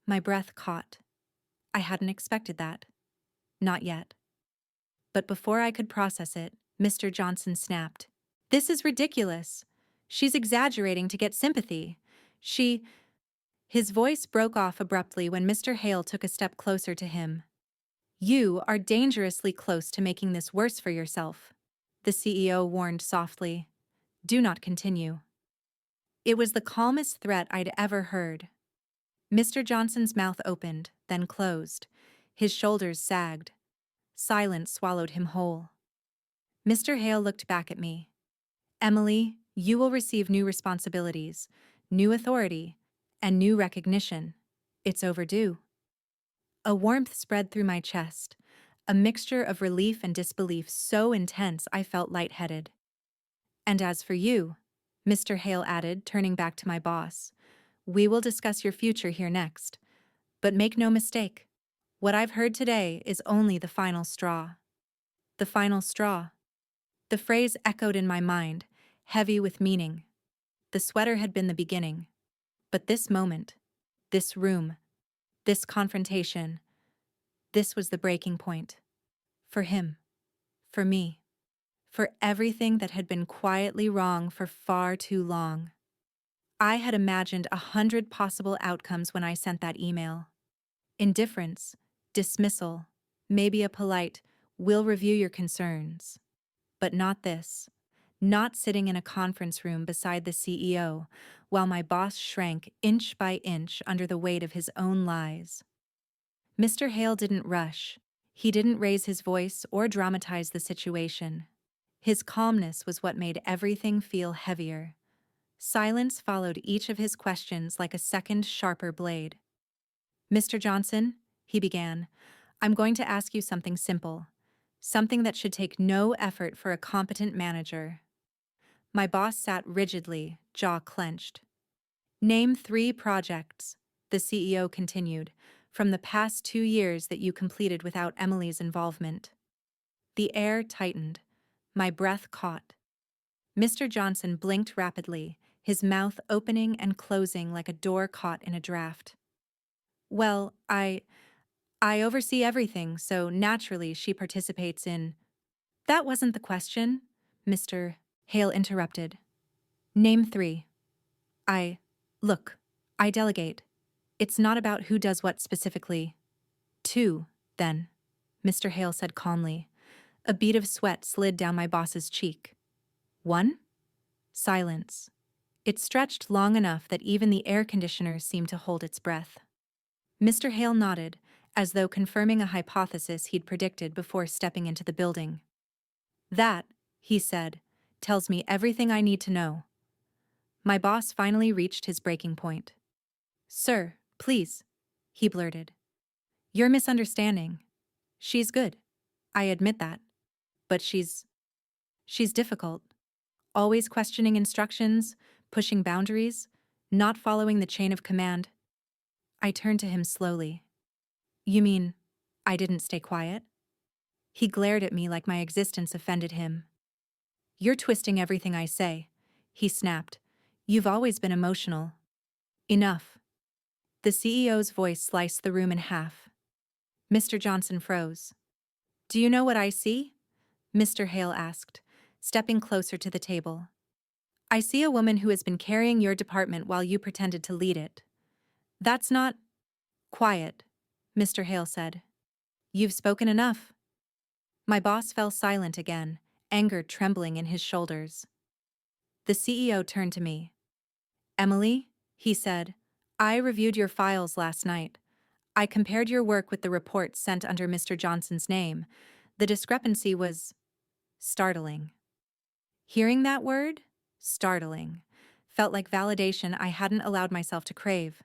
My breath caught. I hadn't expected that. Not yet. But before I could process it, Mr. Johnson snapped. "This is ridiculous. She's exaggerating to get sympathy. She—" His voice broke off abruptly when Mr. Hale took a step closer to him. "You are dangerously close to making this worse for yourself," the CEO warned softly. "Do not continue." It was the calmest threat I'd ever heard. Mr. Johnson's mouth opened, then closed. His shoulders sagged. Silence swallowed him whole. Mr. Hale looked back at me. Emily, you will receive new responsibilities, new authority, and new recognition. It's overdue. A warmth spread through my chest, a mixture of relief and disbelief so intense I felt lightheaded. And as for you, Mr. Hale added, turning back to my boss, we will discuss your future here next. But make no mistake, what I've heard today is only the final straw. The final straw. The phrase echoed in my mind, heavy with meaning. The sweater had been the beginning. But this moment, this room, this confrontation, this was the breaking point. For him. For me. For everything that had been quietly wrong for far too long. I had imagined 100 possible outcomes when I sent that email. Indifference, dismissal, maybe a polite, "We'll review your concerns." But not this. Not sitting in a conference room beside the CEO, while my boss shrank inch by inch under the weight of his own lies. Mr. Hale didn't rush. He didn't raise his voice or dramatize the situation. His calmness was what made everything feel heavier. Silence followed each of his questions like a second, sharper blade. "Mr. Johnson," he began, "I'm going to ask you something simple. Something that should take no effort for a competent manager." My boss sat rigidly, jaw clenched. "Name 3 projects," the CEO continued, "from the past 2 years that you completed without Emily's involvement." The air tightened. My breath caught. Mr. Johnson blinked rapidly, his mouth opening and closing like a door caught in a draft. "Well, I oversee everything, so naturally she participates in—" "That wasn't the question," Mr. Hale interrupted. "Name 3. I, look, I delegate. It's not about who does what specifically." "2, then," Mr. Hale said calmly. A bead of sweat slid down my boss's cheek. "1?" Silence. It stretched long enough that even the air conditioner seemed to hold its breath. Mr. Hale nodded, as though confirming a hypothesis he'd predicted before stepping into the building. "That," he said, "tells me everything I need to know." My boss finally reached his breaking point. "Sir, please," he blurted. "You're misunderstanding. She's good. I admit that. But she's difficult. Always questioning instructions, pushing boundaries, not following the chain of command." I turned to him slowly. "You mean I didn't stay quiet?" He glared at me like my existence offended him. "You're twisting everything I say," he snapped. "You've always been emotional." "Enough." The CEO's voice sliced the room in half. Mr. Johnson froze. "Do you know what I see?" Mr. Hale asked, stepping closer to the table. "I see a woman who has been carrying your department while you pretended to lead it. That's not—" "Quiet," Mr. Hale said. "You've spoken enough." My boss fell silent again, anger trembling in his shoulders. The CEO turned to me. "Emily," he said, "I reviewed your files last night. I compared your work with the reports sent under Mr. Johnson's name. The discrepancy was startling." Hearing that word, startling, felt like validation I hadn't allowed myself to crave.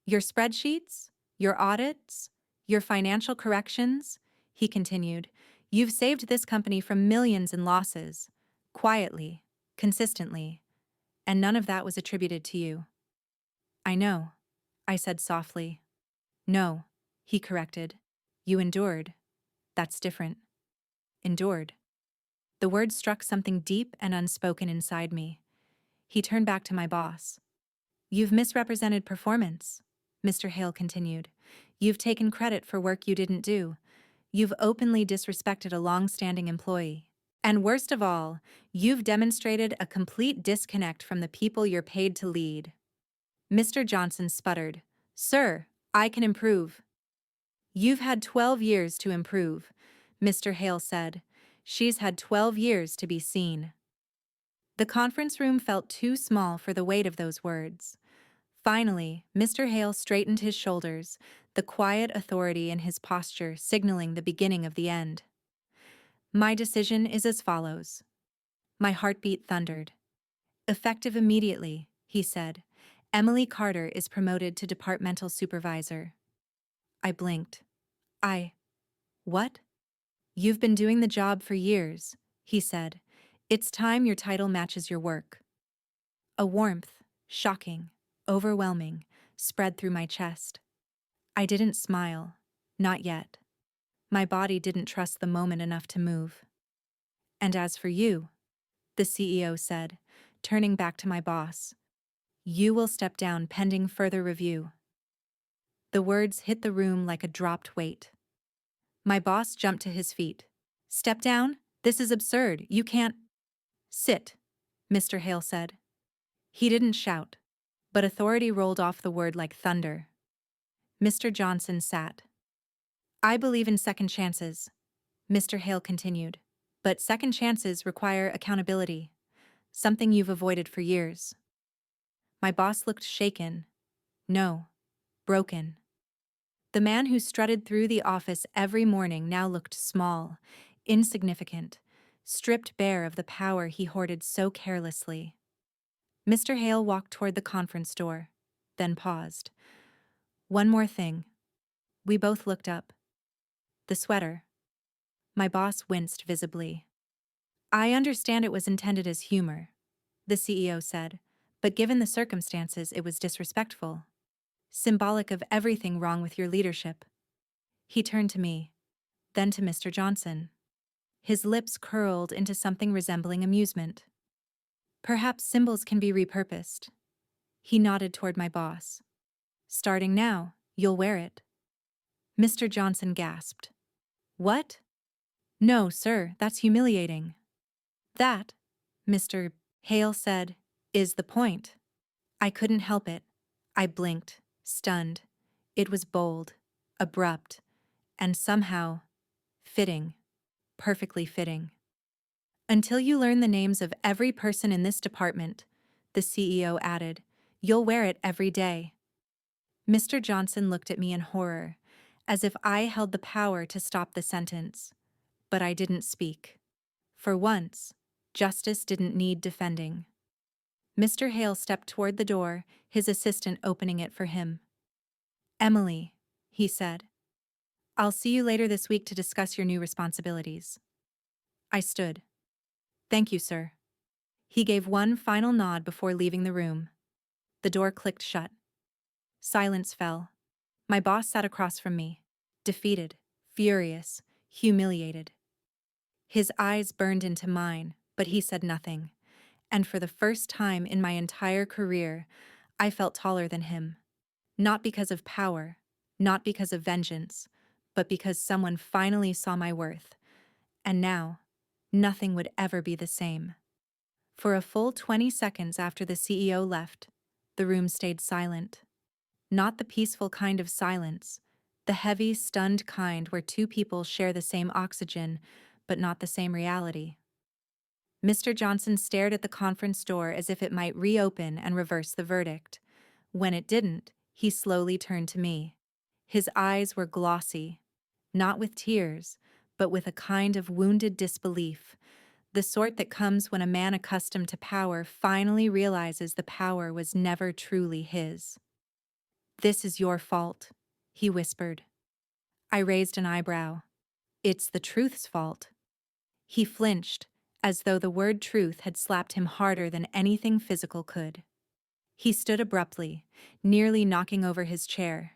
"Your spreadsheets, your audits, your financial corrections," he continued, "you've saved this company from millions in losses, quietly, consistently, and none of that was attributed to you." "I know," I said softly. "No," he corrected. "You endured. That's different." Endured. The word struck something deep and unspoken inside me. He turned back to my boss. "You've misrepresented performance," Mr. Hale continued. "You've taken credit for work you didn't do. You've openly disrespected a long-standing employee. And worst of all, you've demonstrated a complete disconnect from the people you're paid to lead." Mr. Johnson sputtered. "Sir, I can improve." "You've had 12 years to improve," Mr. Hale said. "She's had 12 years to be seen." The conference room felt too small for the weight of those words. Finally, Mr. Hale straightened his shoulders, the quiet authority in his posture signaling the beginning of the end. My decision is as follows. My heartbeat thundered. Effective immediately, he said. Emily Carter is promoted to departmental supervisor. I blinked. What? You've been doing the job for years, he said. It's time your title matches your work. A warmth, shocking, overwhelming, spread through my chest. I didn't smile. Not yet. My body didn't trust the moment enough to move. And as for you, the CEO said, turning back to my boss, you will step down pending further review. The words hit the room like a dropped weight. My boss jumped to his feet. Step down? This is absurd. You can't. Sit, Mr. Hale said. He didn't shout, but authority rolled off the word like thunder. Mr. Johnson sat. I believe in second chances, Mr. Hale continued. But second chances require accountability, something you've avoided for years. My boss looked shaken. No, broken. The man who strutted through the office every morning now looked small, insignificant, stripped bare of the power he hoarded so carelessly. Mr. Hale walked toward the conference door, then paused. One more thing. We both looked up. The sweater. My boss winced visibly. I understand it was intended as humor, the CEO said, but given the circumstances, it was disrespectful. Symbolic of everything wrong with your leadership. He turned to me, then to Mr. Johnson. His lips curled into something resembling amusement. Perhaps symbols can be repurposed. He nodded toward my boss. Starting now, you'll wear it. Mr. Johnson gasped. What? No, sir, that's humiliating. That, Mr. Hale said, is the point. I couldn't help it. I blinked, stunned. It was bold, abrupt, and somehow fitting, perfectly fitting. Until you learn the names of every person in this department, the CEO added, you'll wear it every day. Mr. Johnson looked at me in horror, as if I held the power to stop the sentence. But I didn't speak. For once, justice didn't need defending. Mr. Hale stepped toward the door, his assistant opening it for him. Emily, he said, I'll see you later this week to discuss your new responsibilities. I stood. Thank you, sir. He gave one final nod before leaving the room. The door clicked shut. Silence fell. My boss sat across from me, defeated, furious, humiliated. His eyes burned into mine, but he said nothing. And for the first time in my entire career, I felt taller than him. Not because of power, not because of vengeance, but because someone finally saw my worth. And now, nothing would ever be the same. For a full 20 seconds after the CEO left, the room stayed silent. Not the peaceful kind of silence, the heavy, stunned kind where two people share the same oxygen, but not the same reality. Mr. Johnson stared at the conference door as if it might reopen and reverse the verdict. When it didn't, he slowly turned to me. His eyes were glossy, not with tears, but with a kind of wounded disbelief, the sort that comes when a man accustomed to power finally realizes the power was never truly his. This is your fault, he whispered. I raised an eyebrow. It's the truth's fault. He flinched, as though the word truth had slapped him harder than anything physical could. He stood abruptly, nearly knocking over his chair.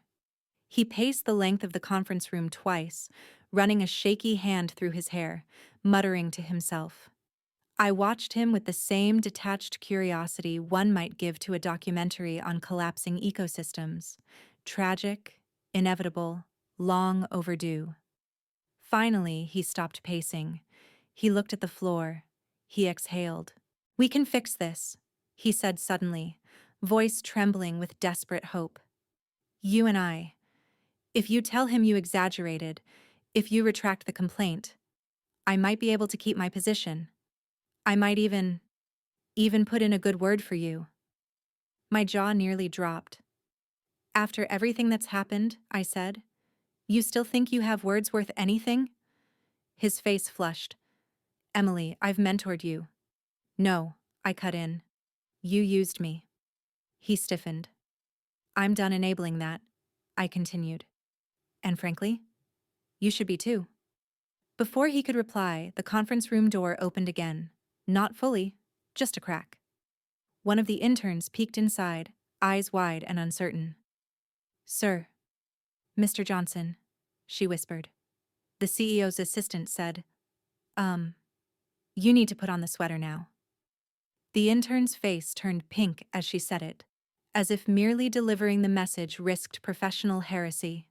He paced the length of the conference room twice, running a shaky hand through his hair, muttering to himself. I watched him with the same detached curiosity one might give to a documentary on collapsing ecosystems. Tragic, inevitable, long overdue. Finally, he stopped pacing. He looked at the floor. He exhaled. We can fix this, he said suddenly, voice trembling with desperate hope. You and I. If you tell him you exaggerated, if you retract the complaint, I might be able to keep my position. I might even put in a good word for you. My jaw nearly dropped. After everything that's happened, I said, you still think you have words worth anything? His face flushed. Emily, I've mentored you. No, I cut in. You used me. He stiffened. I'm done enabling that, I continued. And frankly, you should be too. Before he could reply, the conference room door opened again. Not fully, just a crack. One of the interns peeked inside, eyes wide and uncertain. Sir, Mr. Johnson, she whispered. The CEO's assistant said, you need to put on the sweater now. The intern's face turned pink as she said it, as if merely delivering the message risked professional heresy.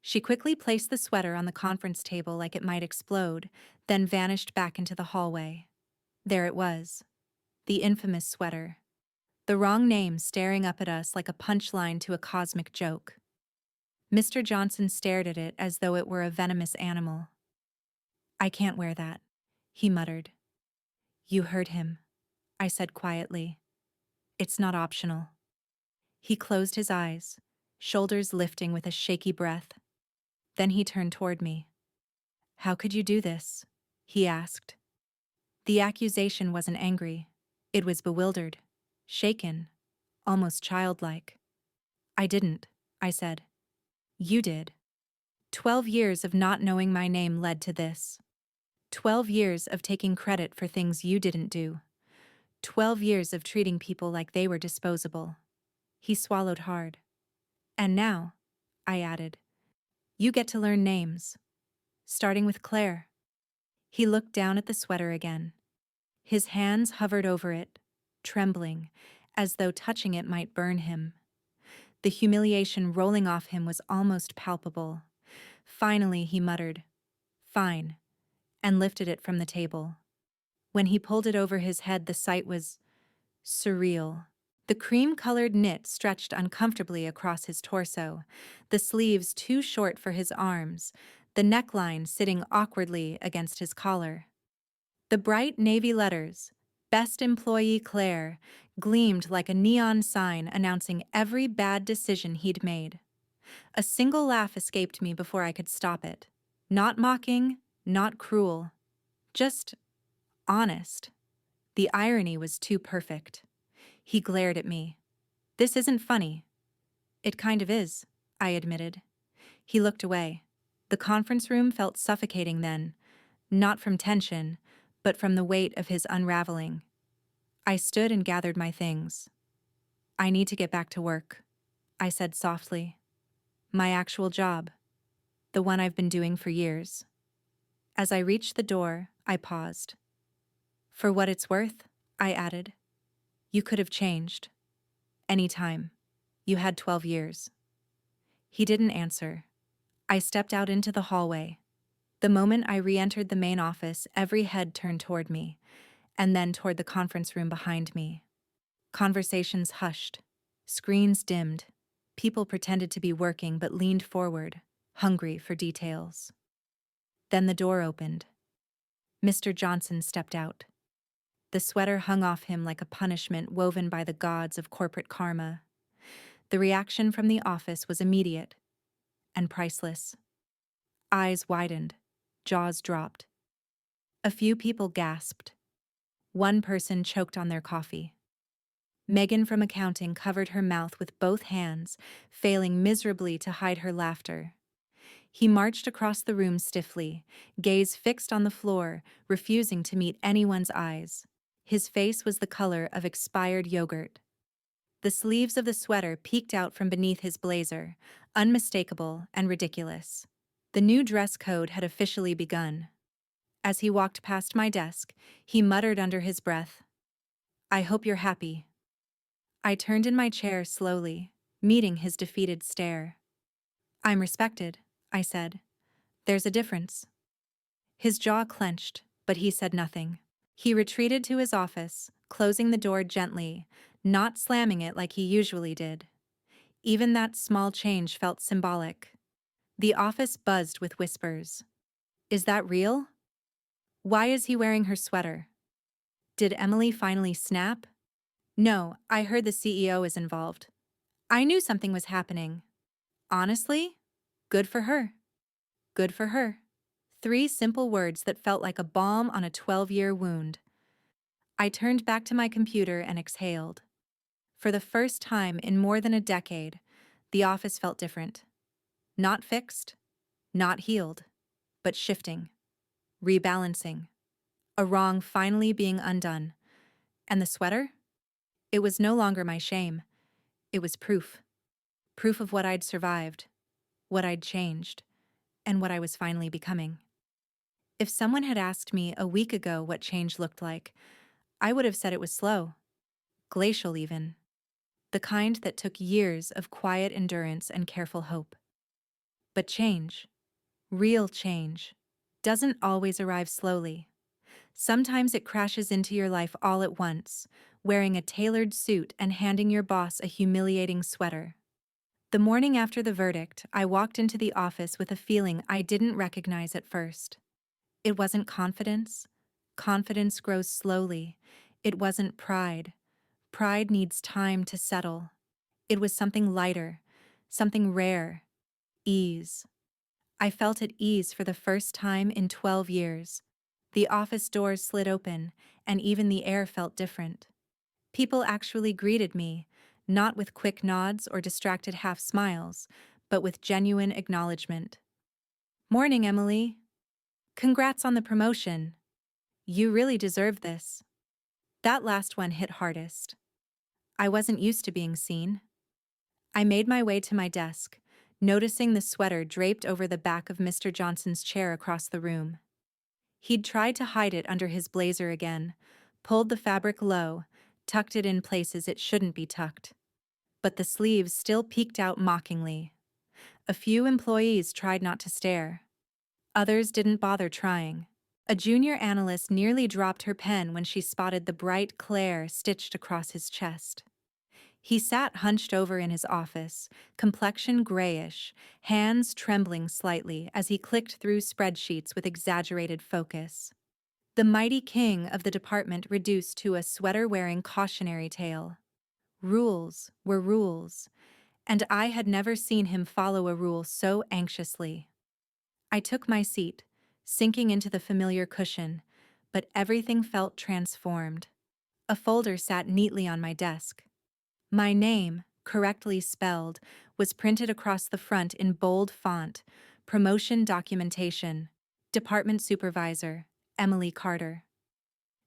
She quickly placed the sweater on the conference table like it might explode, then vanished back into the hallway. There it was, the infamous sweater. The wrong name staring up at us like a punchline to a cosmic joke. Mr. Johnson stared at it as though it were a venomous animal. I can't wear that, he muttered. You heard him, I said quietly. It's not optional. He closed his eyes, shoulders lifting with a shaky breath. Then he turned toward me. How could you do this? He asked. The accusation wasn't angry. It was bewildered, shaken, almost childlike. I didn't, I said. You did. 12 years of not knowing my name led to this. 12 years of taking credit for things you didn't do. 12 years of treating people like they were disposable. He swallowed hard. And now, I added, you get to learn names. Starting with Claire. He looked down at the sweater again. His hands hovered over it, trembling, as though touching it might burn him. The humiliation rolling off him was almost palpable. Finally, he muttered, Fine, and lifted it from the table. When he pulled it over his head, the sight was surreal. The cream-colored knit stretched uncomfortably across his torso, the sleeves too short for his arms, the neckline sitting awkwardly against his collar. The bright navy letters, Best Employee Claire, gleamed like a neon sign announcing every bad decision he'd made. A single laugh escaped me before I could stop it. Not mocking, not cruel. Just honest. The irony was too perfect. He glared at me. This isn't funny. It kind of is, I admitted. He looked away. The conference room felt suffocating then, not from tension, but from the weight of his unraveling. I stood and gathered my things. I need to get back to work, I said softly. My actual job. The one I've been doing for years. As I reached the door, I paused. For what it's worth, I added, you could have changed. Any time. You had 12 years. He didn't answer. I stepped out into the hallway. The moment I re-entered the main office, every head turned toward me, and then toward the conference room behind me. Conversations hushed. Screens dimmed. People pretended to be working but leaned forward, hungry for details. Then the door opened. Mr. Johnson stepped out. The sweater hung off him like a punishment woven by the gods of corporate karma. The reaction from the office was immediate and priceless. Eyes widened, jaws dropped. A few people gasped. One person choked on their coffee. Megan from accounting covered her mouth with both hands, failing miserably to hide her laughter. He marched across the room stiffly, gaze fixed on the floor, refusing to meet anyone's eyes. His face was the color of expired yogurt. The sleeves of the sweater peeked out from beneath his blazer, unmistakable and ridiculous. The new dress code had officially begun. As he walked past my desk, he muttered under his breath, I hope you're happy. I turned in my chair slowly, meeting his defeated stare. I'm respected, I said. There's a difference. His jaw clenched, but he said nothing. He retreated to his office, closing the door gently, not slamming it like he usually did. Even that small change felt symbolic. The office buzzed with whispers. Is that real? Why is he wearing her sweater? Did Emily finally snap? No, I heard the CEO is involved. I knew something was happening. Honestly, good for her. Good for her. 3 simple words that felt like a balm on a 12-year wound. I turned back to my computer and exhaled. For the first time in more than a decade, the office felt different. Not fixed, not healed, but shifting, rebalancing, a wrong finally being undone. And the sweater? It was no longer my shame. It was proof. Proof of what I'd survived, what I'd changed, and what I was finally becoming. If someone had asked me a week ago what change looked like, I would have said it was slow, glacial even, the kind that took years of quiet endurance and careful hope. But change, real change, doesn't always arrive slowly. Sometimes it crashes into your life all at once, wearing a tailored suit and handing your boss a humiliating sweater. The morning after the verdict, I walked into the office with a feeling I didn't recognize at first. It wasn't confidence. Confidence grows slowly. It wasn't pride. Pride needs time to settle. It was something lighter, something rare, ease. I felt at ease for the first time in 12 years. The office doors slid open, and even the air felt different. People actually greeted me, not with quick nods or distracted half smiles, but with genuine acknowledgement. "Morning, Emily. Congrats on the promotion. You really deserve this." That last one hit hardest. I wasn't used to being seen. I made my way to my desk, noticing the sweater draped over the back of Mr. Johnson's chair across the room. He'd tried to hide it under his blazer again, pulled the fabric low, tucked it in places it shouldn't be tucked. But the sleeves still peeked out mockingly. A few employees tried not to stare. Others didn't bother trying. A junior analyst nearly dropped her pen when she spotted the bright Claire stitched across his chest. He sat hunched over in his office, complexion grayish, hands trembling slightly as he clicked through spreadsheets with exaggerated focus. The mighty king of the department reduced to a sweater-wearing cautionary tale. Rules were rules, and I had never seen him follow a rule so anxiously. I took my seat, sinking into the familiar cushion, but everything felt transformed. A folder sat neatly on my desk. My name, correctly spelled, was printed across the front in bold font: Promotion Documentation, Department Supervisor, Emily Carter.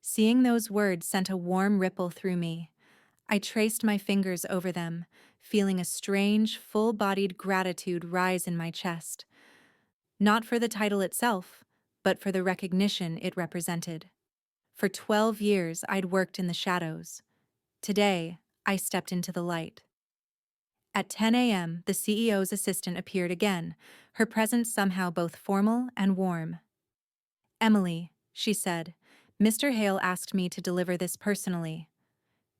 Seeing those words sent a warm ripple through me. I traced my fingers over them, feeling a strange, full-bodied gratitude rise in my chest. Not for the title itself, but for the recognition it represented. For 12 years, I'd worked in the shadows. Today, I stepped into the light. At 10 a.m., the CEO's assistant appeared again, her presence somehow both formal and warm. "Emily," she said, "Mr. Hale asked me to deliver this personally."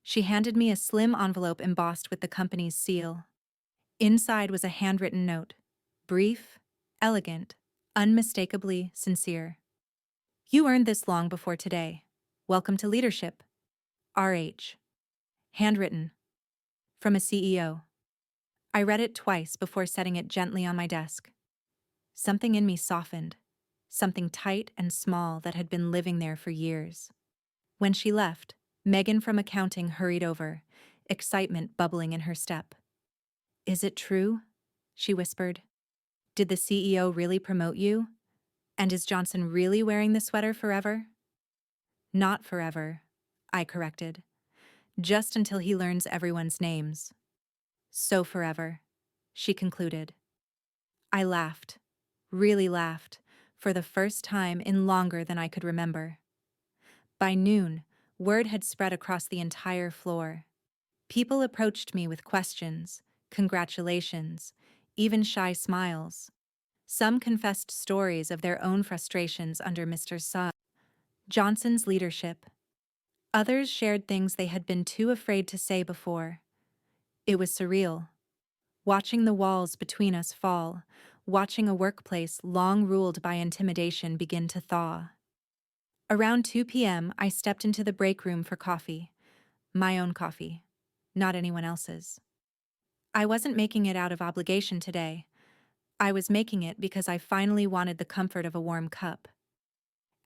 She handed me a slim envelope embossed with the company's seal. Inside was a handwritten note, brief, elegant, unmistakably sincere. "You earned this long before today. Welcome to leadership. RH." Handwritten. From a CEO. I read it twice before setting it gently on my desk. Something in me softened, something tight and small that had been living there for years. When she left, Megan from accounting hurried over, excitement bubbling in her step. "Is it true?" she whispered. "Did the CEO really promote you? And is Johnson really wearing the sweater forever?" "Not forever," I corrected. "Just until he learns everyone's names." "So forever," she concluded. I laughed, really laughed, for the first time in longer than I could remember. By noon, word had spread across the entire floor. People approached me with questions, congratulations, even shy smiles. Some confessed stories of their own frustrations under Mr. Johnson's leadership. Others shared things they had been too afraid to say before. It was surreal. Watching the walls between us fall, watching a workplace long ruled by intimidation begin to thaw. Around 2 p.m., I stepped into the break room for coffee. My own coffee, not anyone else's. I wasn't making it out of obligation today. I was making it because I finally wanted the comfort of a warm cup.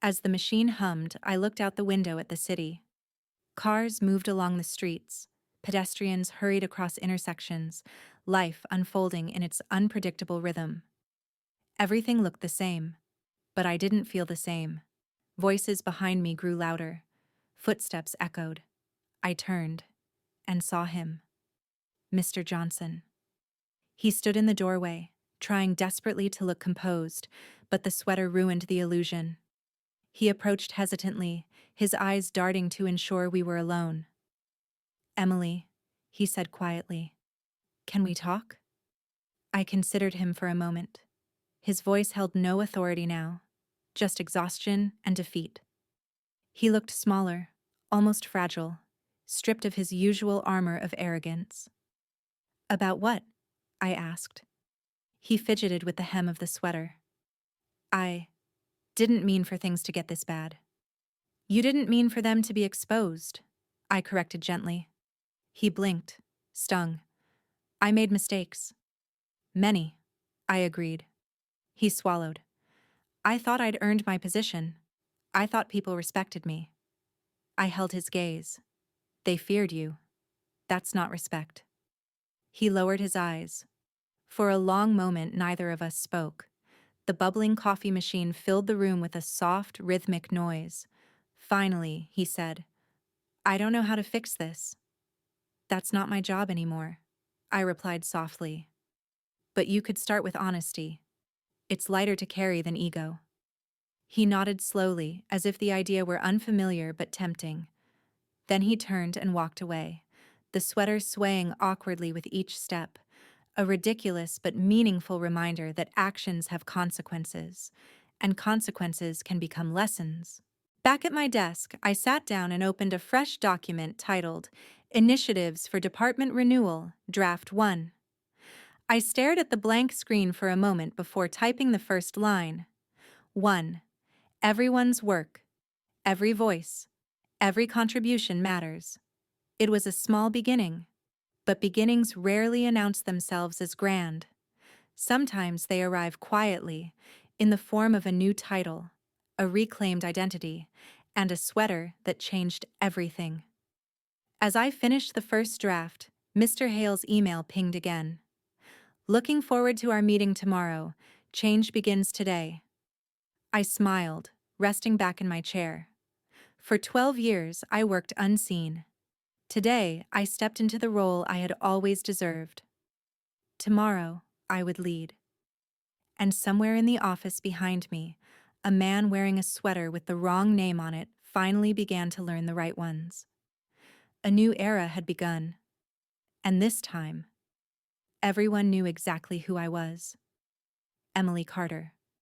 As the machine hummed, I looked out the window at the city. Cars moved along the streets. Pedestrians hurried across intersections, life unfolding in its unpredictable rhythm. Everything looked the same, but I didn't feel the same. Voices behind me grew louder. Footsteps echoed. I turned and saw him, Mr. Johnson. He stood in the doorway, trying desperately to look composed, but the sweater ruined the illusion. He approached hesitantly, his eyes darting to ensure we were alone. "Emily," he said quietly, "can we talk?" I considered him for a moment. His voice held no authority now, just exhaustion and defeat. He looked smaller, almost fragile, stripped of his usual armor of arrogance. "About what?" I asked. He fidgeted with the hem of the sweater. "I didn't mean for things to get this bad." "You didn't mean for them to be exposed," I corrected gently. He blinked, stung. "I made mistakes." "Many," I agreed. He swallowed. "I thought I'd earned my position. I thought people respected me." I held his gaze. "They feared you. That's not respect." He lowered his eyes. For a long moment, neither of us spoke. The bubbling coffee machine filled the room with a soft, rhythmic noise. Finally, he said, "I don't know how to fix this." "That's not my job anymore," I replied softly. "But you could start with honesty. It's lighter to carry than ego." He nodded slowly, as if the idea were unfamiliar but tempting. Then he turned and walked away, the sweater swaying awkwardly with each step, a ridiculous but meaningful reminder that actions have consequences, and consequences can become lessons. Back at my desk, I sat down and opened a fresh document titled Initiatives for Department Renewal, Draft 1. I stared at the blank screen for a moment before typing the first line. 1. Everyone's work. Every voice. Every contribution matters. It was a small beginning, but beginnings rarely announce themselves as grand. Sometimes they arrive quietly, in the form of a new title, a reclaimed identity, and a sweater that changed everything. As I finished the first draft, Mr. Hale's email pinged again. "Looking forward to our meeting tomorrow. Change begins today." I smiled, resting back in my chair. For 12 years, I worked unseen. Today, I stepped into the role I had always deserved. Tomorrow, I would lead. And somewhere in the office behind me, a man wearing a sweater with the wrong name on it finally began to learn the right ones. A new era had begun. And this time, everyone knew exactly who I was. Emily Carter.